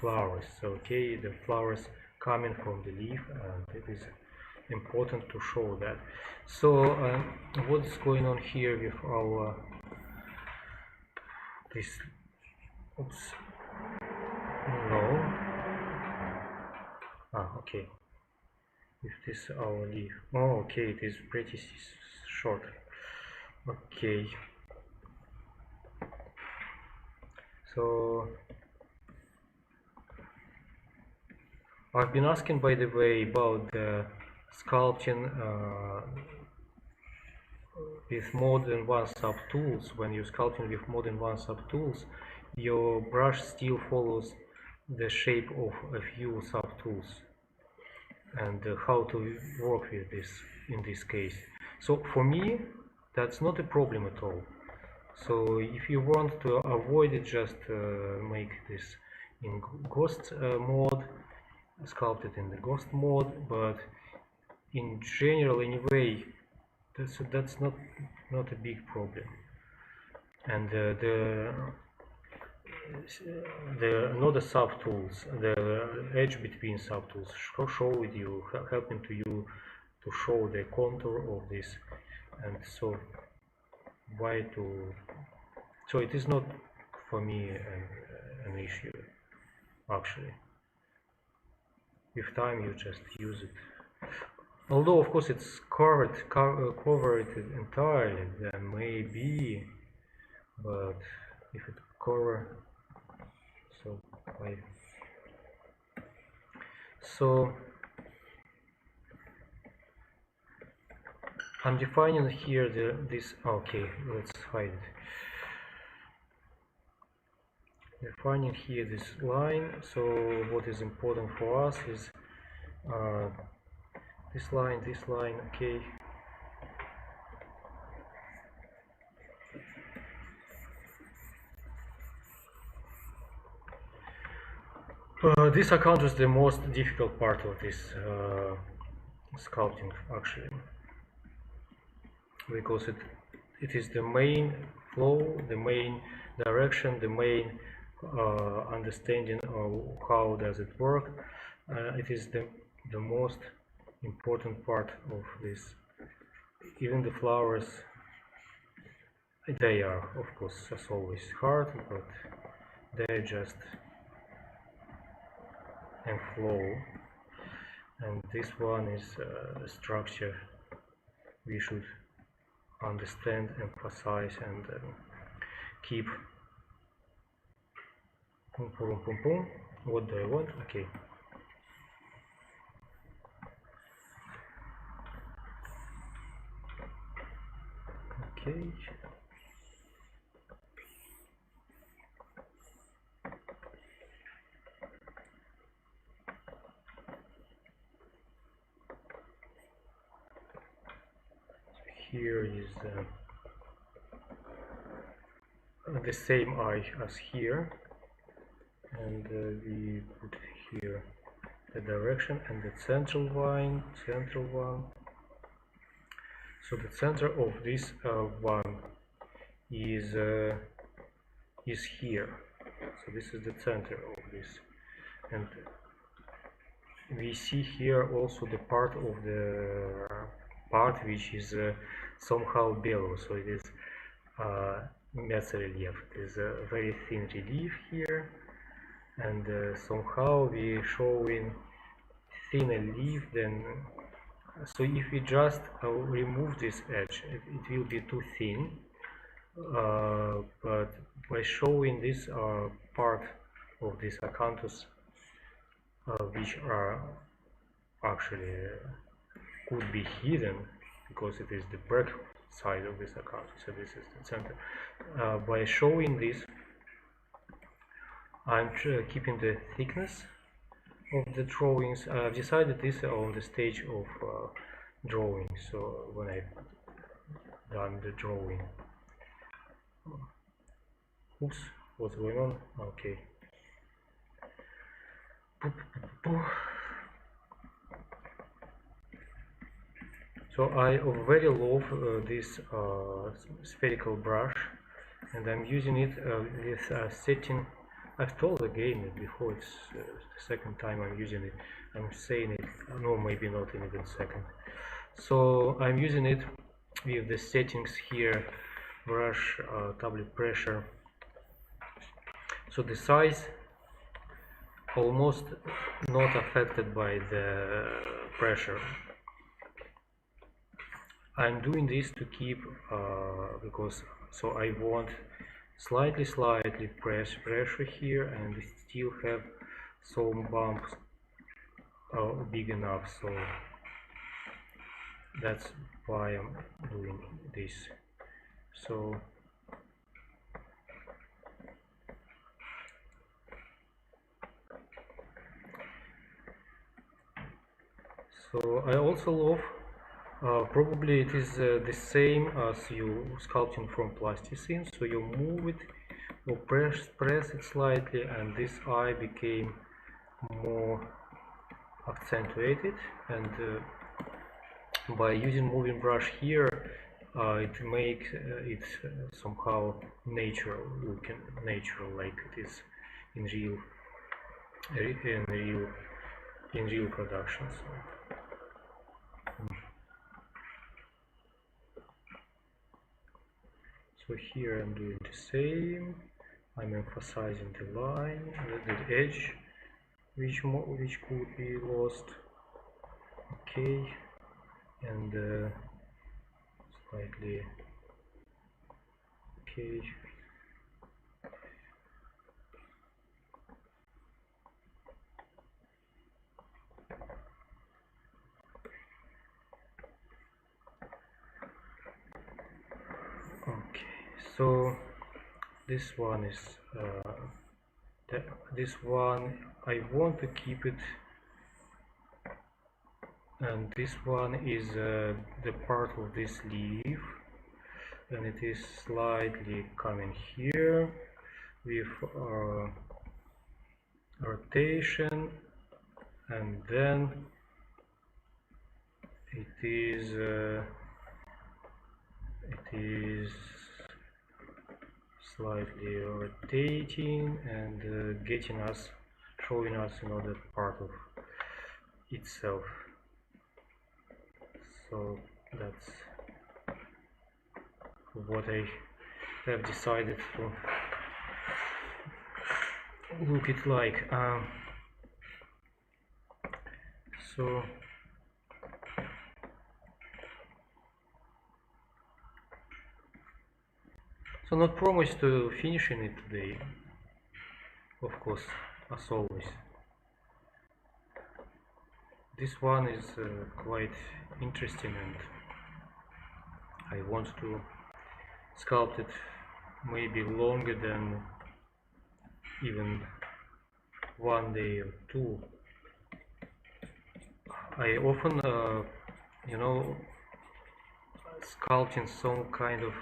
flowers. So okay, the flowers coming from the leaf, and it is important to show that. So what's going on here with our this? Oops. No. Okay. With this our leaf. Oh, okay, it is pretty short. Okay, so I've been asking, by the way, about the sculpting with more than one subtools. When you're sculpting with more than one subtools, your brush still follows the shape of a few subtools, and how to work with this in this case. So for me, that's not a problem at all. So if you want to avoid it, just make this in ghost mode, sculpt it in the ghost mode. But in general, anyway, that's not a big problem. And the another subtools, the edge between subtools, show with you, helping to you to show the contour of this, and so why to. So it is not for me an issue, actually. With time you just use it. Although of course it's covered entirely, then maybe, but if it cover, so I. So I'm defining here this. Okay, let's hide it. Defining here this line. So what is important for us is this line, okay. This account is the most difficult part of this sculpting, actually, because it is the main flow, the main direction, the main understanding of how does it work. It is the most important part of this. Even the flowers, they are of course as always hard, but they're just and flow, and this one is a structure we should understand, emphasize, and keep. What do I want? Okay. Okay. Here is the same eye as here, and we put here the direction and the central line, central one. So the center of this one is here. So this is the center of this, and we see here also the part of the part which is somehow below. So it is mezzo relief. It is a very thin relief here, and somehow we showing thinner leaf than. So if we just remove this edge, it will be too thin. But by showing this part of this acanthus, which are actually could be hidden because it is the back side of this acanthus, so this is the center. By showing this, I'm keeping the thickness of the drawings. I've decided this on the stage of drawing, so when I done the drawing. Oops, what's going on? Okay. So I very love this spherical brush, and I'm using it with setting. I've told again before, it's the second time I'm using it. I'm saying it, no, maybe not even second. So I'm using it with the settings here, brush, tablet pressure. So the size almost not affected by the pressure. I'm doing this to keep because so I want slightly pressure here and still have some bumps big enough, so that's why I'm doing this. So I also love probably it is the same as you sculpting from plasticine, so you move it or press it slightly and this eye became more accentuated, and by using moving brush here it makes it somehow natural looking, natural, like it is in real production. So here I'm doing the same. I'm emphasizing the line, the edge, which could be lost. Okay, and slightly. Okay. Okay, so this one is this one I want to keep it, and this one is the part of this leaf, and it is slightly coming here with rotation, and then it is slightly rotating and showing us another part of itself. So that's what I have decided to look it like. So not promise to finishing it today, of course, as always. This one is quite interesting, and I want to sculpt it maybe longer than even 1 day or 2. I often, sculpting some kind of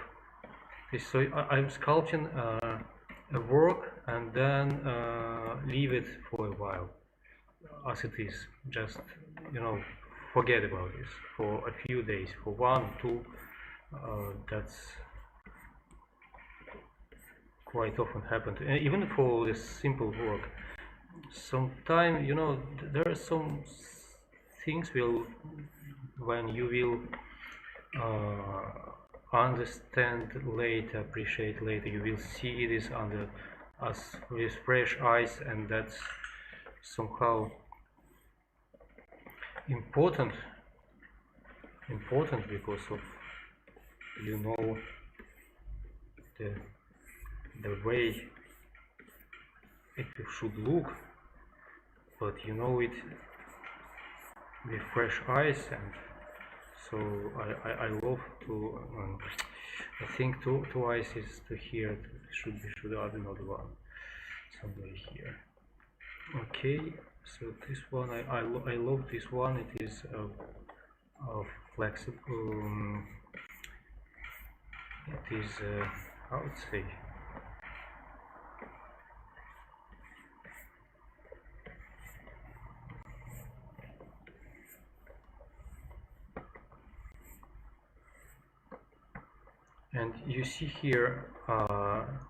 this. So I'm sculpting a work and then leave it for a while as it is. Just forget about this for a few days, for 1 or 2. That's quite often happened, even for this simple work. Sometimes there are some things when you will understand later, appreciate later, you will see this with fresh eyes, and that's somehow important because of the way it should look, but it with fresh eyes. And so I love to I think two eyes is to here, should add another one somewhere here. Okay, so this one I love this one. It is flexible. It is how to say, and you see here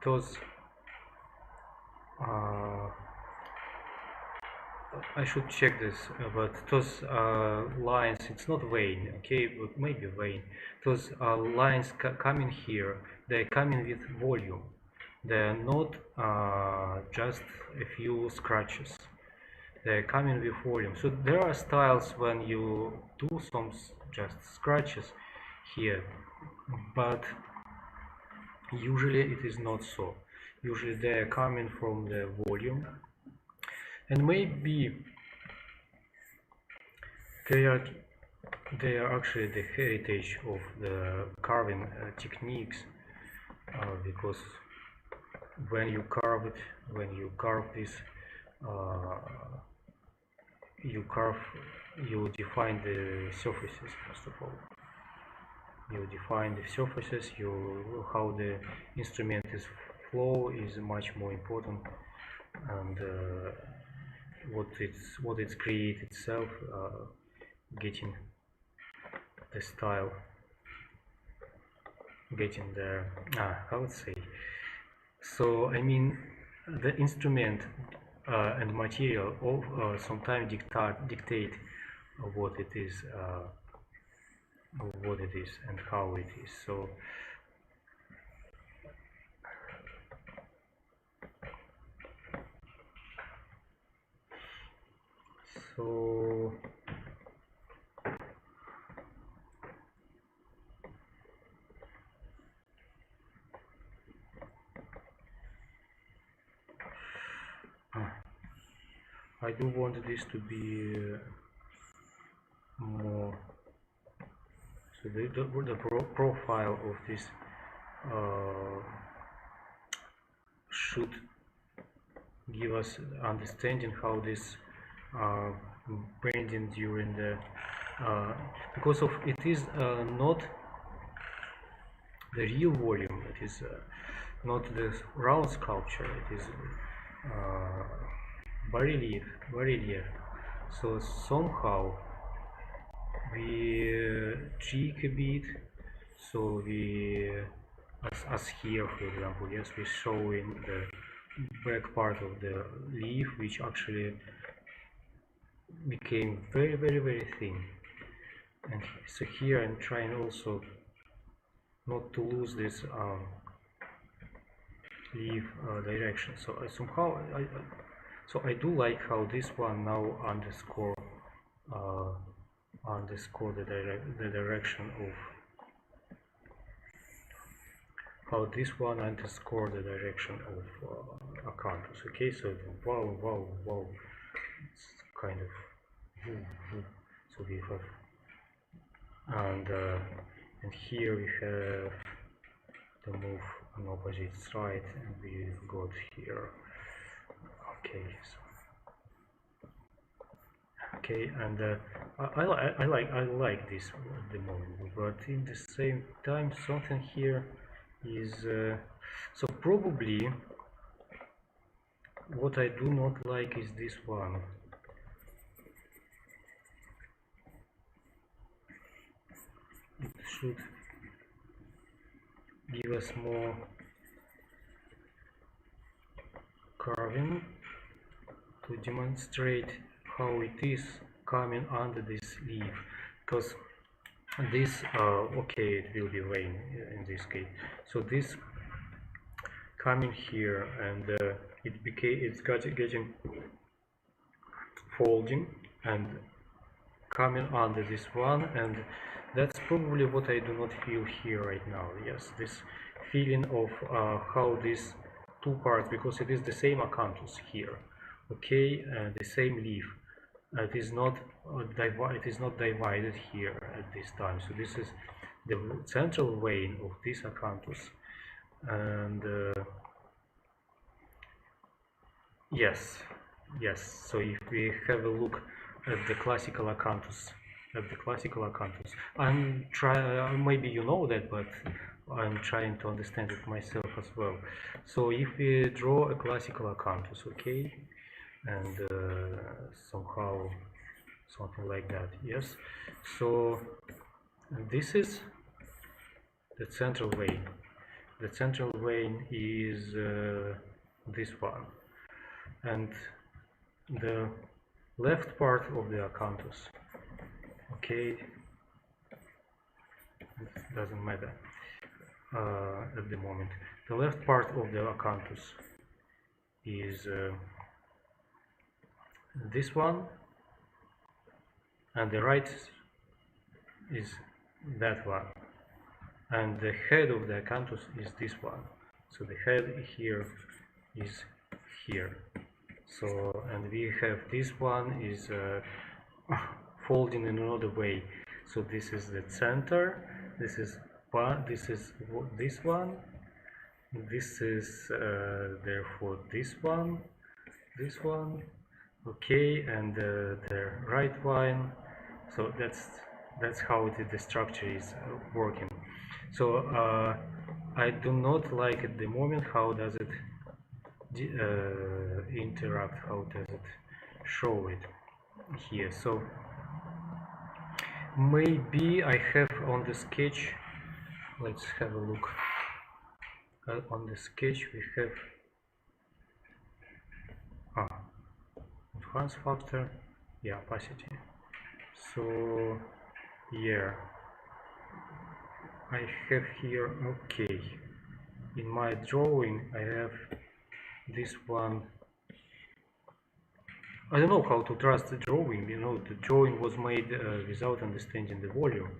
those I should check this, but those lines, it's not vein, okay, but maybe vein. Those lines coming here, they're coming with volume. They're not just a few scratches. They're coming with volume. So there are styles when you do some just scratches here, but usually it is not so. Usually they are coming from the volume, and maybe they are actually the heritage of the carving techniques, because when you carve this, you define the surfaces. First of all, you define the surfaces. How the instrument is flow is much more important, and what it's create itself, getting the style, getting the how to say. So I mean, the instrument and material sometimes dictate what it is and how it is. So I do want this to be more. So the profile of this should give us understanding how this bending during the because of it is not the real volume. It is not the round sculpture. It is relief. So somehow we tweak a bit. So we, as here, for example, yes, we're showing the back part of the leaf, which actually became very thin. And so here I'm trying also not to lose this leaf direction. So somehow I do like how this one now underscore the direction of how this one underscore the direction of acanthus. Okay, so wow, it's kind of so we have, and here we have to move on opposite side, and we got here. Okay, so okay, and I like this at the moment, but in the same time something here is so probably what I do not like is this one. It should give us more carving to demonstrate how it is coming under this leaf, because this okay, it will be rain in this case. So this coming here, and it's getting folding and coming under this one, and that's probably what I do not feel here right now. Yes, this feeling of how these two parts, because it is the same acanthus here, okay, and the same leaf. It is not divided here at this time. So this is the central vein of this acanthus, and yes. So if we have a look at the classical acanthus, I'm trying. Maybe you know that, but I'm trying to understand it myself as well. So if we draw a classical acanthus, okay, and somehow something like that, yes. So this is the central vein. The central vein is this one, and the left part of the acanthus, okay, it doesn't matter at the moment. The left part of the acanthus is this one, and the right is that one. and the head of the acanthus is this one. So the head here is here. So, and we have this one is folding in another way. So this is the center. This is one. This is this one. This is therefore this one. This one. Okay, and the right one. So that's how the structure is working. So I do not like at the moment how does it interact, how does it show it here. So maybe I have on the sketch, let's have a look. On the sketch we have enhance factor, yeah, opacity. So yeah, I have here, okay, in my drawing I have this one. I don't know how to trust the drawing, you know, the drawing was made without understanding the volume,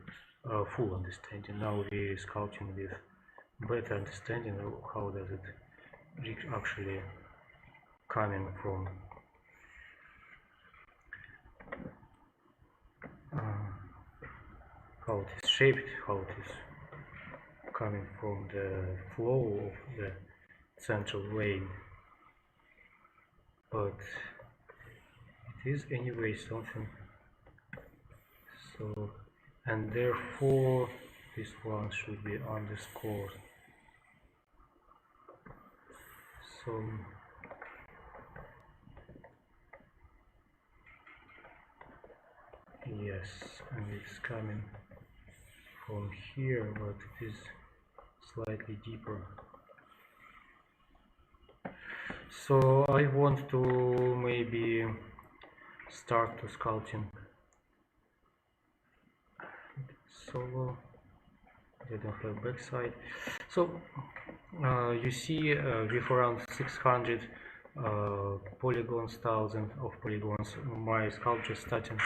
full understanding. Now we sculpting with better understanding of how does it actually coming from how it is shaped, how it is coming from the flow of the central vein, but it is anyway something. So, and therefore this one should be underscored. So yes, and it's coming from here, but it is slightly deeper. So I want to maybe start to sculpting solo. I don't have backside. So you see with around 600 polygons, thousands of polygons, my sculpture starting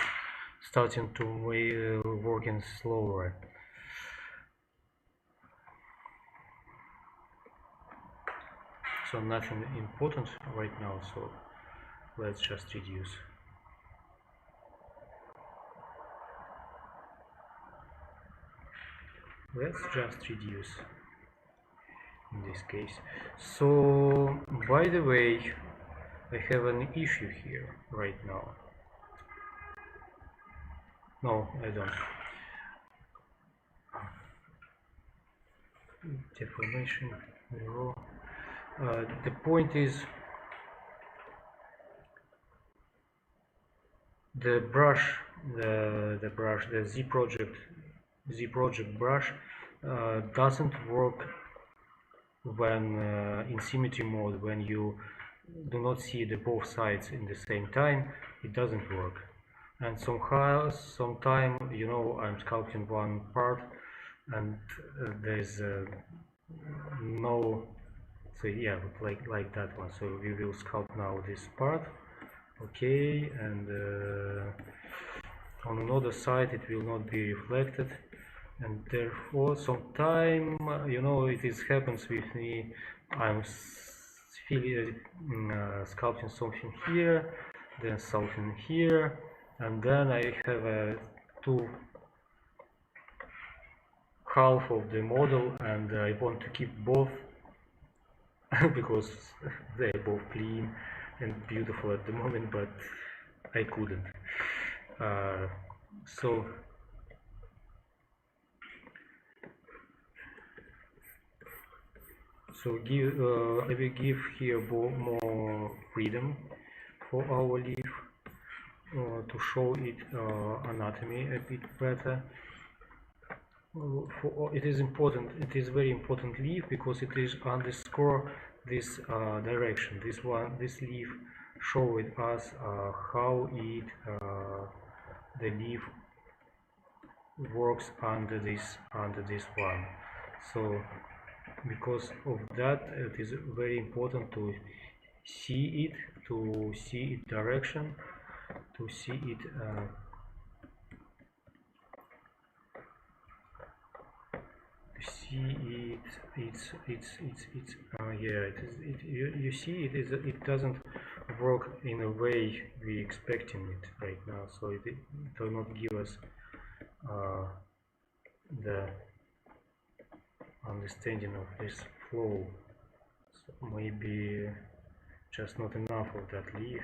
to working slower. So nothing important right now, so let's just reduce. Let's just reduce in this case. So by the way, I have an issue here right now. No, I don't. Deformation, raw. The point is the brush, the Z project brush doesn't work when in symmetry mode, when you do not see the both sides in the same time. It doesn't work, and sometime, you know, I'm sculpting one part and there's no, so yeah, like that one. So we will sculpt now this part, okay, and on another side it will not be reflected, and therefore sometime, you know, it happens with me. I'm feeling sculpting something here, then something here, and then I have two half of the model, and I want to keep both because they're both clean and beautiful at the moment, but I couldn't. So I will give here more freedom for our leaf to show it anatomy a bit better. It is important. It is very important leaf because it is underscore this direction. This leaf showing us how the leaf works under this one. So because of that, it is very important to see it direction, to see it see yeah, you see it doesn't work in a way we expecting it right now, so it does not give us the understanding of this flow. So maybe just not enough of that leaf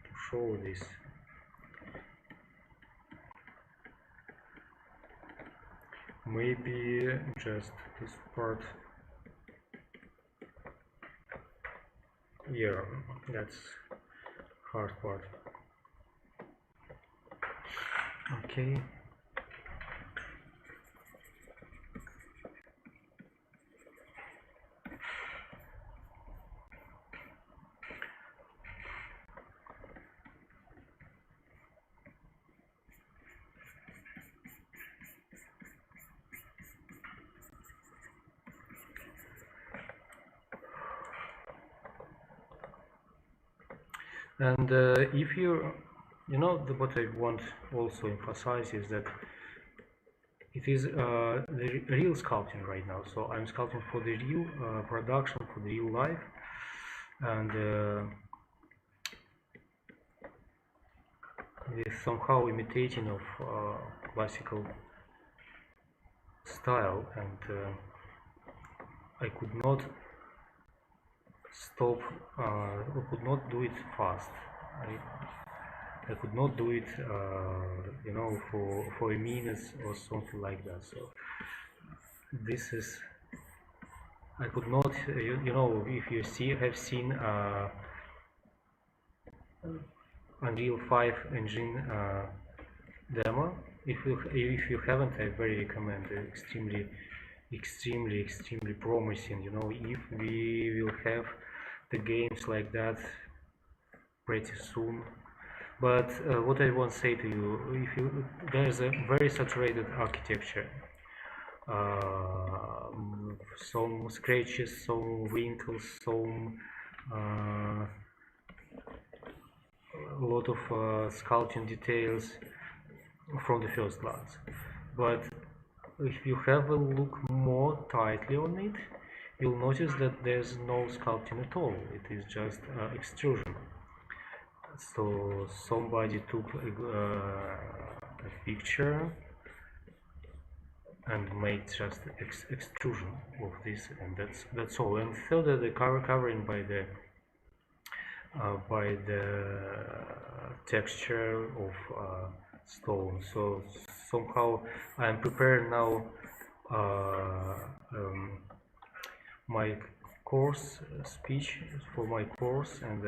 to show this. Maybe just this part. Yeah, that's hard part. Okay. And if you know, what I want also emphasize is that it is the real sculpting right now. So I'm sculpting for the real production, for the real life, and with somehow imitating of classical style, and I could not stop, I could not do it fast. I could not do it, you know, for a minute or something like that. So this is, I could not, you know, if you have seen Unreal 5 engine demo. If you haven't, I very recommend it. Extremely promising. You know, if we will have the games like that pretty soon. But what I want to say to you, there's a very saturated architecture. Some scratches, some wrinkles, some a lot of sculpting details from the first glance. But if you have a look more tightly on it, you'll notice that there's no sculpting at all. It is just extrusion. So somebody took a picture and made just extrusion of this, and that's all. And further, the covering by the texture of stone. So somehow I'm preparing now my course speech for my course, and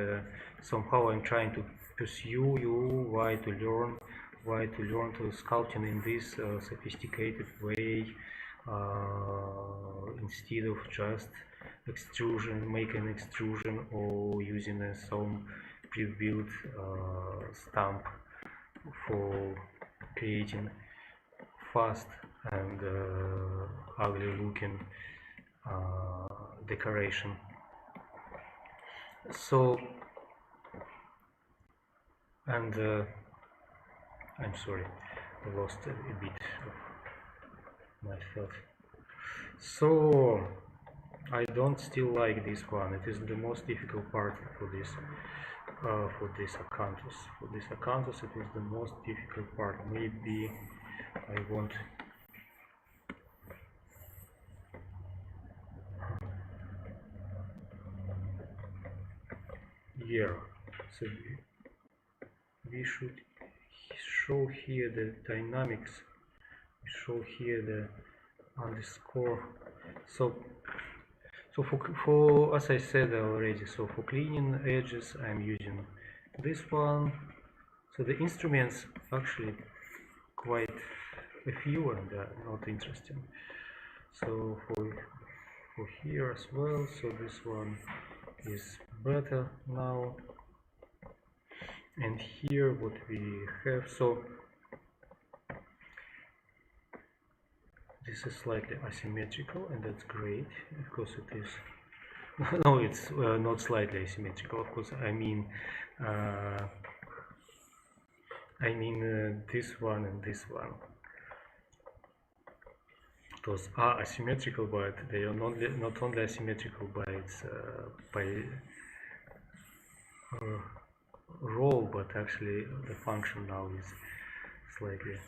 somehow I'm trying to pursue you why to learn to sculpting in this sophisticated way, instead of just extrusion, making extrusion, or using some pre-built stamp for creating fast and ugly looking decoration. So, and I'm sorry, I lost a bit of my thought. So I don't still like this one. It is the most difficult part for this acanthus. For this acanthus, it is the most difficult part. Maybe I want. Yeah, so we should show here the dynamics, show here the underscore. So for as I said already, so for cleaning edges I'm using this one. So the instruments actually quite a few, and not interesting. So for here as well, so this one is better now. And here what we have, so this is slightly asymmetrical, and that's great because it is no, it's not slightly asymmetrical, of course. I mean this one and this one. those are asymmetrical, but they are not only asymmetrical by its role, but actually the function now is slightly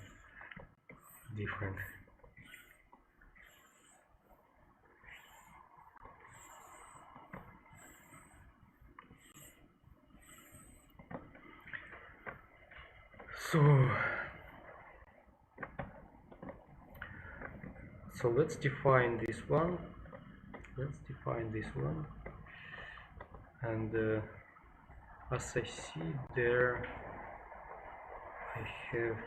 different. So let's define this one. And as I see there, I have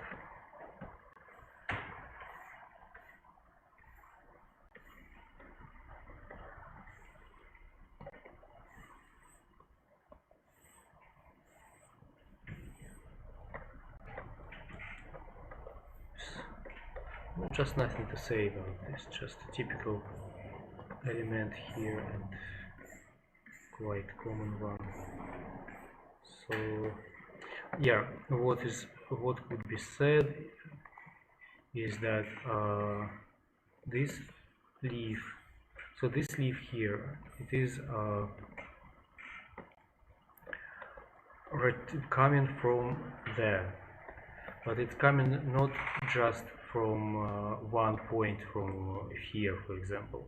just nothing to say about this, just a typical element here and quite common one. So yeah, what could be said is that this leaf, so this leaf here, it is coming from there, but it's coming not just from one point from here, for example.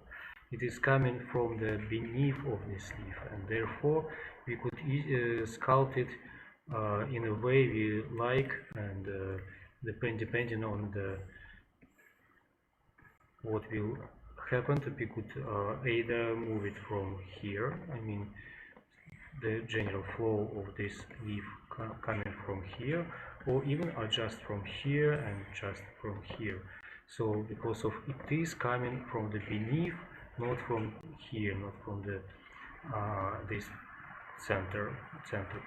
It is coming from the beneath of this leaf, and therefore we could sculpt it in a way we like, and depending on what will happen, we could either move it from here, I mean the general flow of this leaf coming from here, or even adjust from here and just from here. So because of it is coming from the beneath, not from here, not from the this center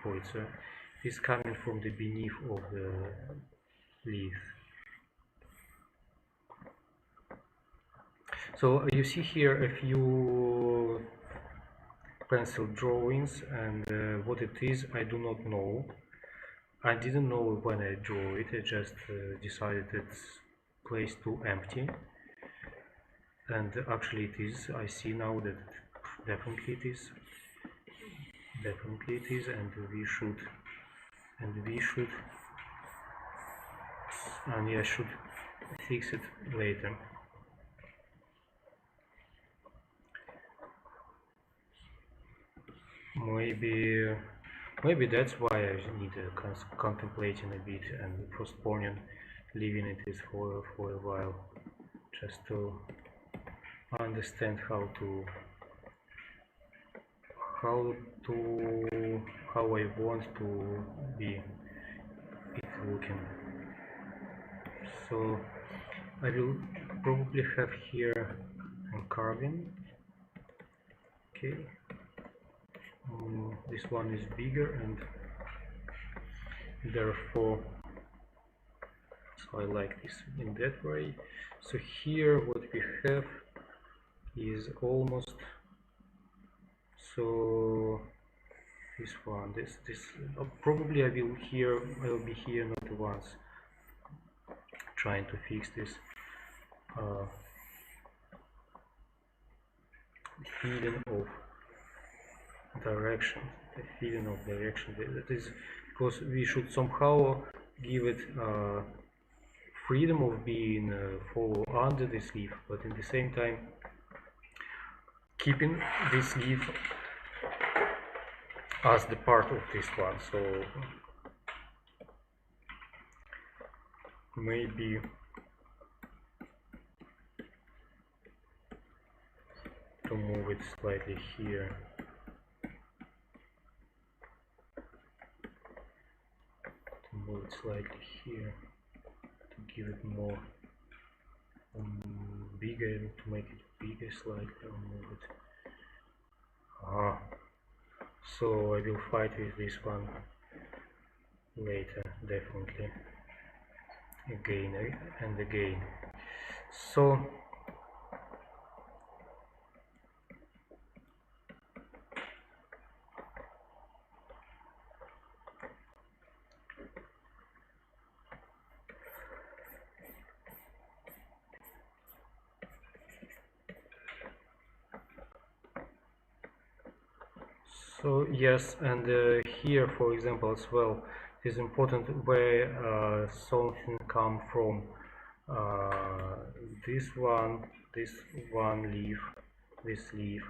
point. So it is coming from the beneath of the leaf. So you see here a few pencil drawings, and what it is I do not know. I didn't know when I drew it. I just decided it's place too empty, and actually it is. I see now that definitely it is, and we should and I should fix it later. Maybe that's why I need contemplating a bit and postponing leaving it for a while, just to understand how I want to be it looking. So I will probably have here a carving. Okay. This one is bigger, and therefore, so I like this in that way. So here what we have is almost, so this one, this probably I will be here not once trying to fix this feeling of direction, that is because we should somehow give it freedom of being follow under this leaf, but in the same time keeping this leaf as the part of this one. So maybe to move it slightly here. Move it slightly here to give it more bigger, to make it bigger slightly, or move it. So I will fight with this one later, definitely, again and again. So So yes, and here, for example, as well, it is important where something come from. Uh, this one leaf, this leaf,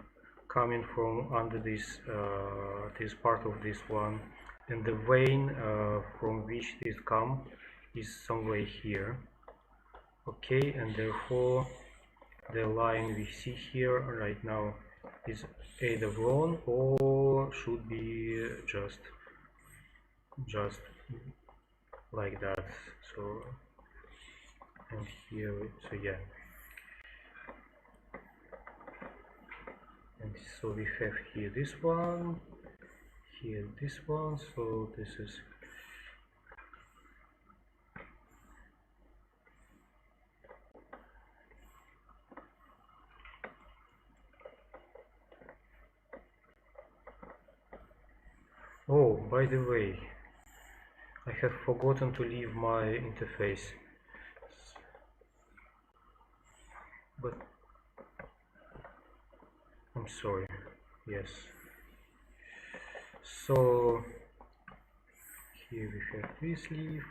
coming from under this part of this one, and the vein from which this come is somewhere here. Okay, and therefore the line we see here right now is either wrong or should be just like that. So, and here, so yeah, and so we have here this one, here this one, so this is oh, by the way, I have forgotten to leave my interface, but I'm sorry. Yes, so here we have this leaf,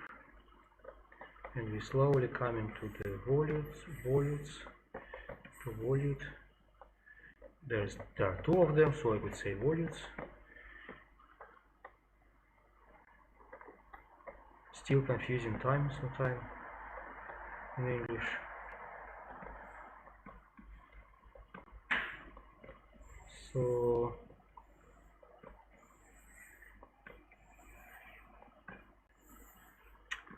and we slowly coming to the volutes, to volute. There are two of them, so I would say volutes. Still confusing time sometimes in English. So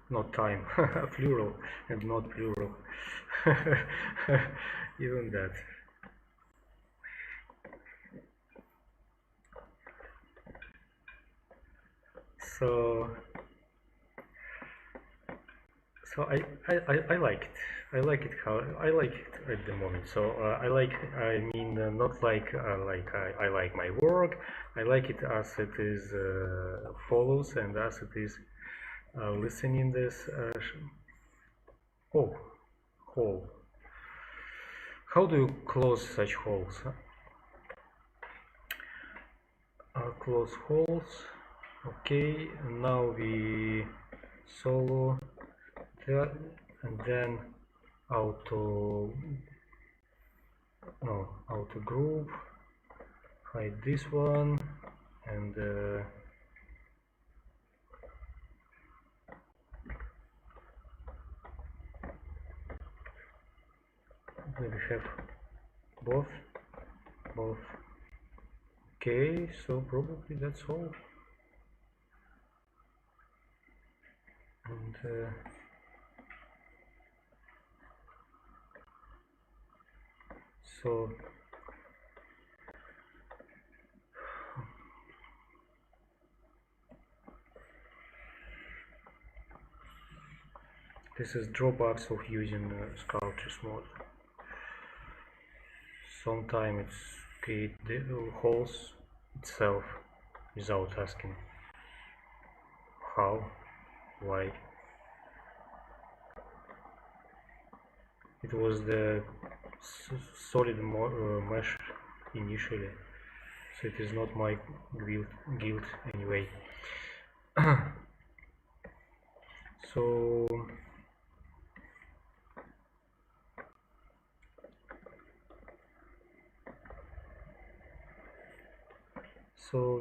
not time, plural and not plural. Even that. So I like it. I like it how I like it at the moment. So I mean not like I like my work. I like it as it is follows and as it is listening this. Oh, hole. How do you close such holes? Close holes. Okay, now we solo that and then auto group, hide this one, and we have both. Okay, so probably that's all. And so this is drawbacks of using sculptures mode. Sometimes it's create the holes itself without asking how, why. It was the solid mesh initially, so it is not my guilt anyway. So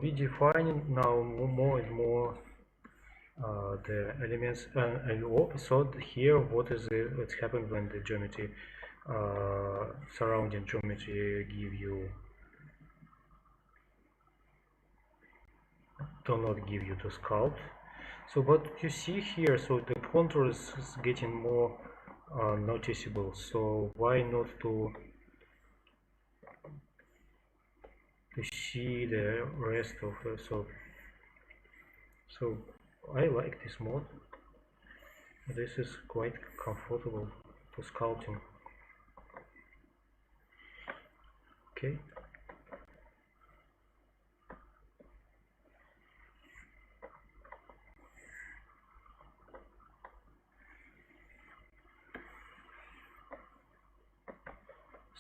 we define now more and more the elements, and also here what's happened when the geometry surrounding geometry do not give you to sculpt. So what you see here, so the contour is getting more noticeable, so why not to see the rest of so I like this mode. This is quite comfortable for sculpting. Okay.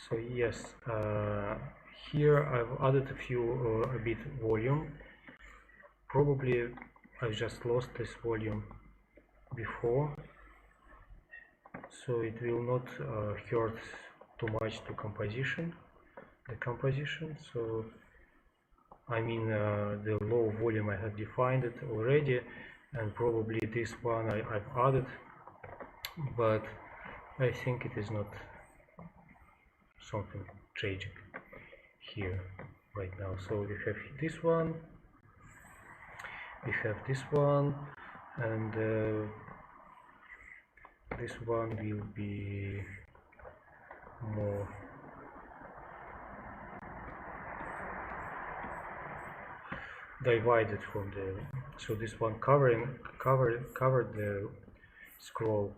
So yes, here I've added a bit volume. Probably I just lost this volume before, so it will not hurt too much to the composition. So I mean the low volume I have defined it already, and probably this one I've added, but I think it is not something tragic here right now. So we have this one, we have this one, and this one will be more divided from the, so this one covered the scroll,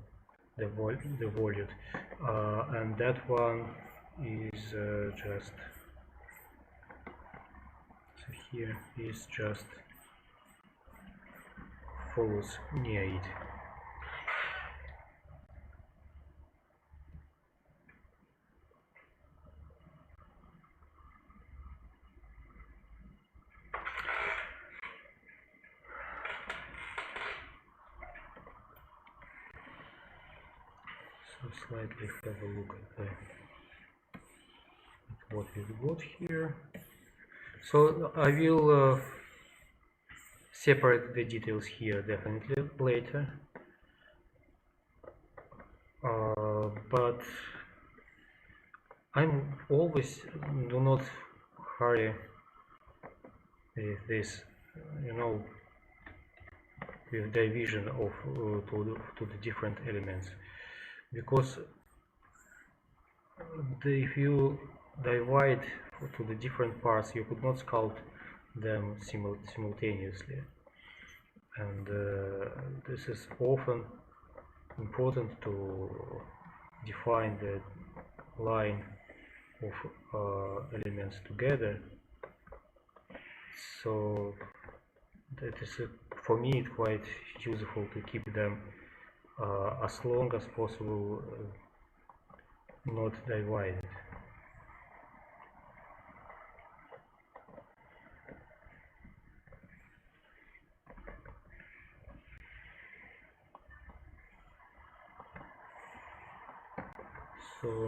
the volute, and that one is just, so here is just follows near it. So slightly have a look at what we've got here. So I will separate the details here definitely later, but I'm always do not hurry with this, you know, with division of to the different elements, because if you divide to the different parts, you could not sculpt them simultaneously, and this is often important to define the line of elements together. So that is for me it's quite useful to keep them as long as possible not divided. So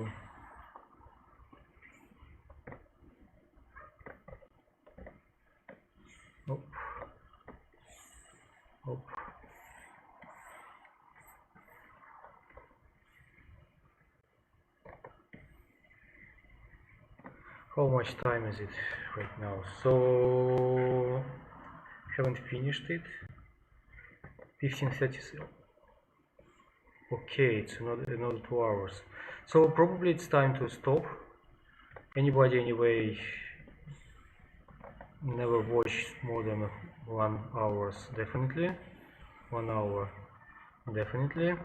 how much time is it right now? So haven't finished it. 15:30. Okay, it's another 2 hours. So probably it's time to stop. Anybody anyway never watched more than 1 hour, definitely 1 hour, definitely.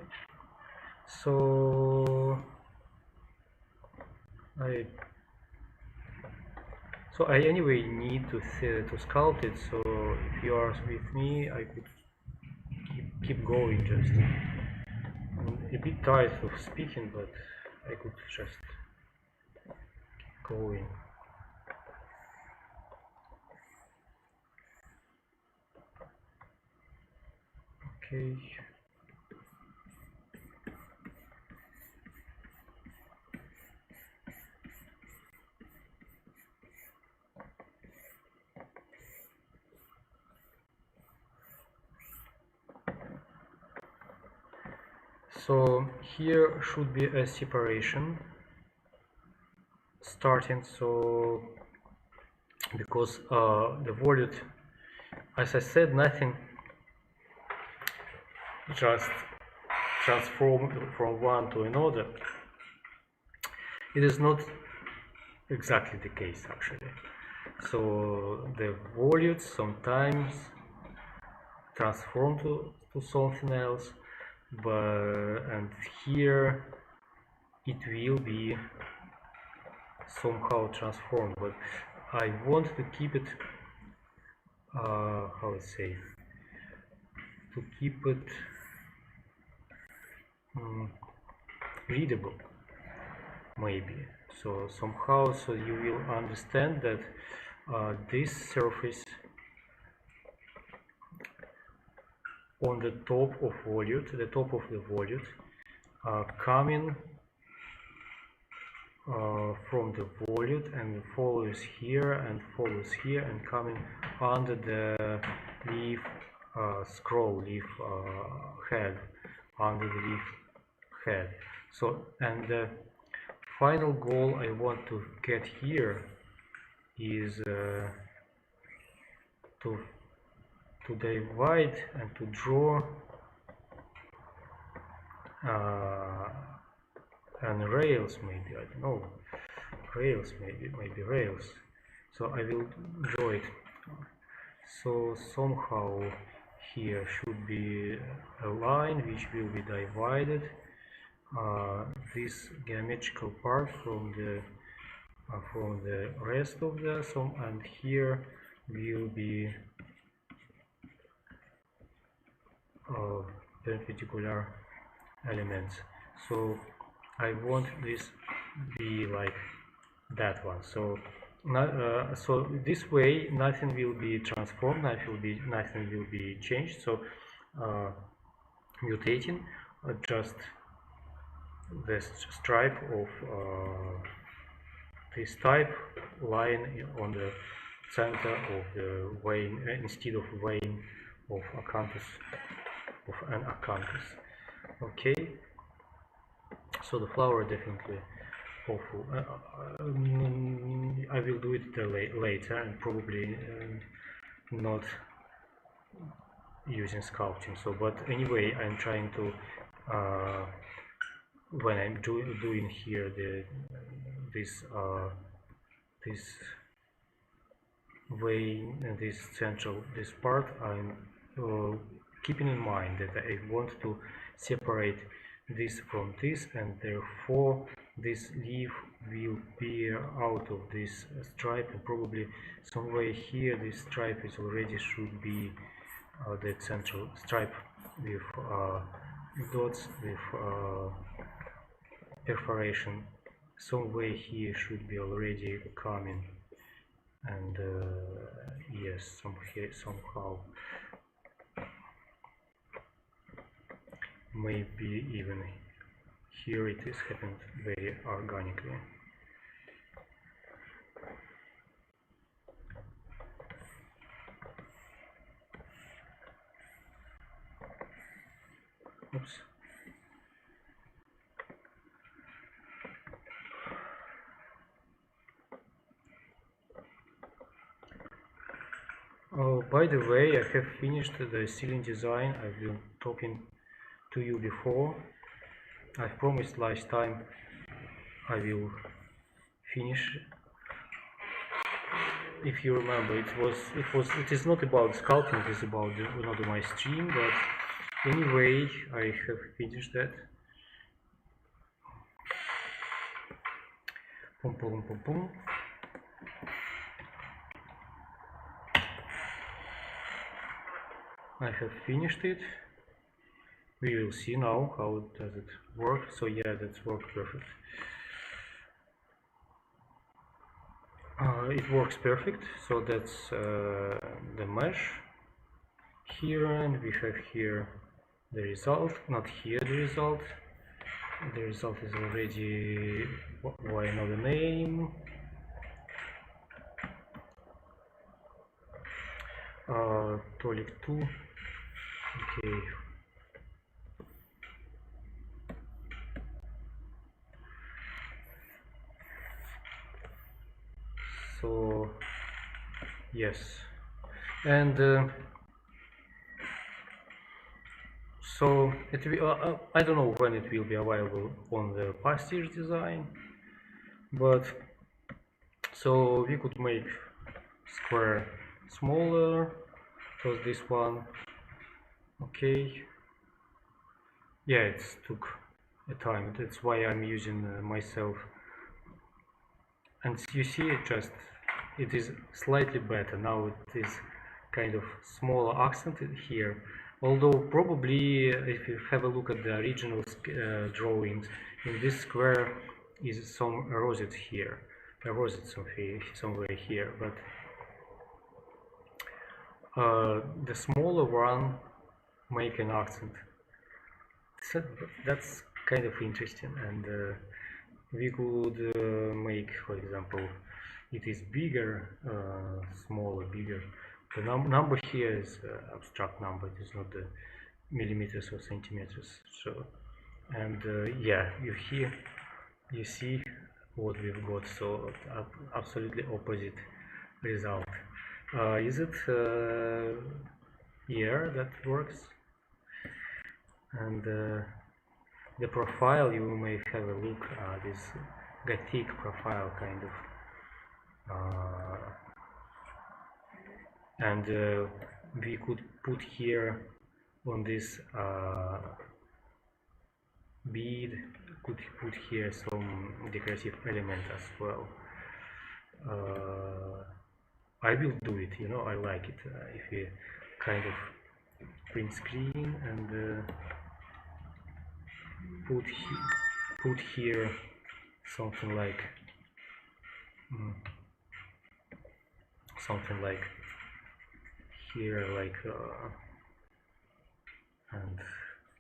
So I anyway need to sculpt it. So if you are with me, I could keep going. Just I'm a bit tired of speaking, but I could just keep going. Okay. So here should be a separation starting, so because the volute, as I said, nothing just transformed from one to another. It is not exactly the case actually. So the volutes sometimes transform to something else, and here it will be somehow transformed, but I want to keep it how to say, to keep it readable, maybe. So somehow, so you will understand that this surface on the top of volute, the top of the volute, coming from the volute and follows here and coming under the leaf scroll, leaf head, under the leaf head. So, and the final goal I want to get here is to divide and to draw and rails, maybe, I don't know, rails, maybe rails. So I will draw it. So somehow here should be a line which will be divided this geometrical part from the rest of the sum, and here will be perpendicular elements. So I want this be like that one. So so this way nothing will be transformed, nothing will be changed. So mutating just this stripe of this type line on the center of the vein instead of vein of acanthus, of an acanthus. Okay, so the flower definitely awful. I will do it later, and probably not using sculpting. So, but anyway, I'm trying to when I'm doing here this vein and this central part, I'm keeping in mind that I want to separate this from this, and therefore this leaf will be out of this stripe, and probably somewhere here this stripe is already should be the central stripe with dots with perforation. Somewhere here should be already coming, and yes, somehow maybe even here it is happened very organically. Oops. Oh, by the way, I have finished the ceiling design. I've been talking to you before. I promised last time I will finish. If you remember, it is not about sculpting, it is about another my stream, but anyway, I have finished that. Pum pum pum pum. I have finished it. We will see now how does it work. So yeah, that's worked perfect. It works perfect. So that's the mesh here, and we have here the result. Not here the result. The result is already, why another name? Tolik 2. Okay. So yes, and so it will, I don't know when it will be available on the pastiche design, but so we could make square smaller, so this one. Okay, yeah, it took a time, that's why I'm using myself, and you see it is slightly better now. It is kind of smaller accented here, although probably if you have a look at the original drawings, in this square is some rosette here, a rosette somewhere here, but the smaller one make an accent. So that's kind of interesting, and we could make, for example, it is bigger, smaller, bigger. The number here is abstract number. It is not the millimeters or centimeters. So, and yeah, you see what we've got. So absolutely opposite result. Is it here that works? And the profile, you may have a look at this Gothic profile kind of, and we could put here on this bead, could put here some decorative element as well. I will do it, you know, I like it. If we kind of print screen and put here something like here, like and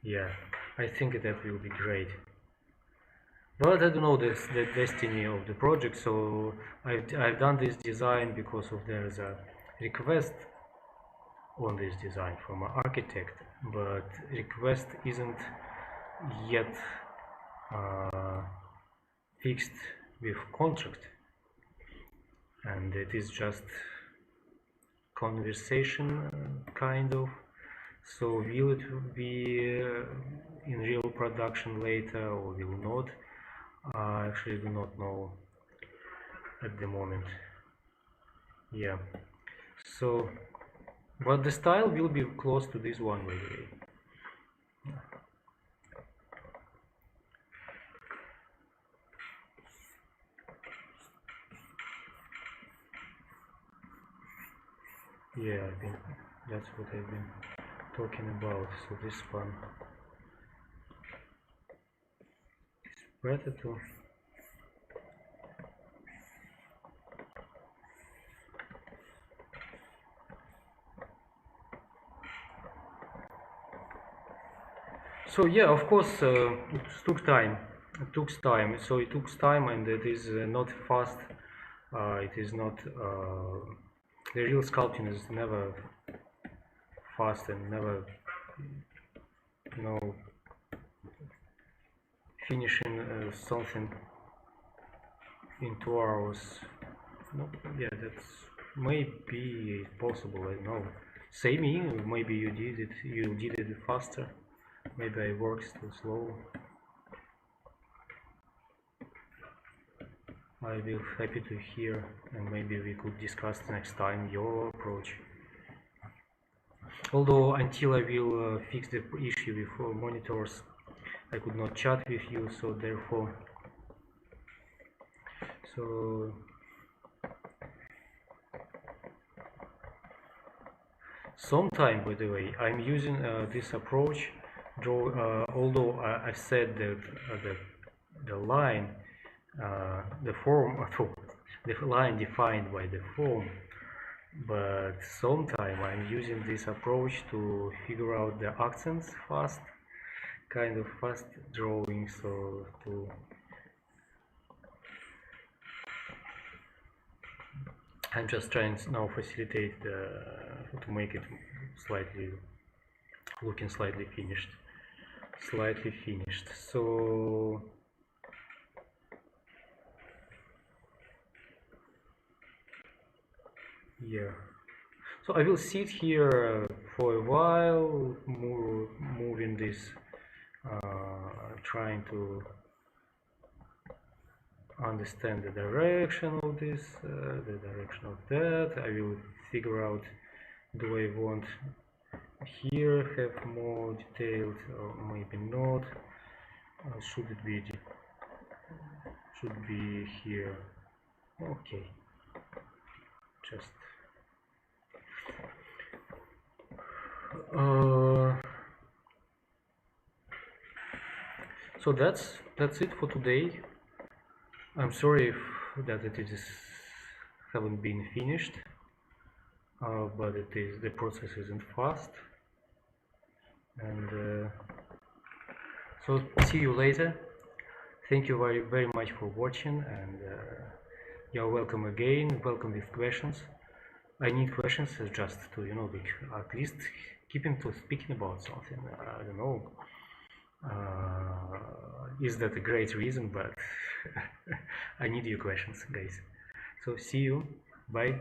yeah, I think that will be great. But I don't know the destiny of the project, so I've done this design because of there's a request on this design from an architect, but request isn't yet fixed with contract, and it is just conversation kind of. So will it be in real production later or will not? I actually do not know at the moment. Yeah, so but the style will be close to this one, by the way. Yeah, that's what I've been talking about. So this one is better to so yeah, of course, it took time. It took time. So it took time, and it is not fast. It is not. The real sculpting is never fast and never, you know, finishing something in 2 hours. No, yeah, that's maybe possible. I don't know. Say me. Maybe you did it. You did it faster. Maybe I worked too slow. I will be happy to hear, and maybe we could discuss next time your approach. Although until I will fix the issue with monitors, I could not chat with you, so therefore, so sometime, by the way, I'm using this approach. Although I said that the line, the form, the line defined by the form, but sometime I'm using this approach to figure out the accents fast, kind of fast drawing, so I'm just trying to now facilitate to make it slightly looking slightly finished. So yeah, so I will sit here for a while, moving this, trying to understand the direction of this, the direction of that. I will figure out, do I want here have more details or maybe not? Should be here? Okay, just so that's it for today. I'm sorry that it is haven't been finished, but the process isn't fast, and so see you later. Thank you very much for watching, and you're welcome again. Welcome with questions. I need questions just to, you know, at least keeping to speaking about something. I don't know. Is that a great reason? But I need your questions, guys. So see you. Bye.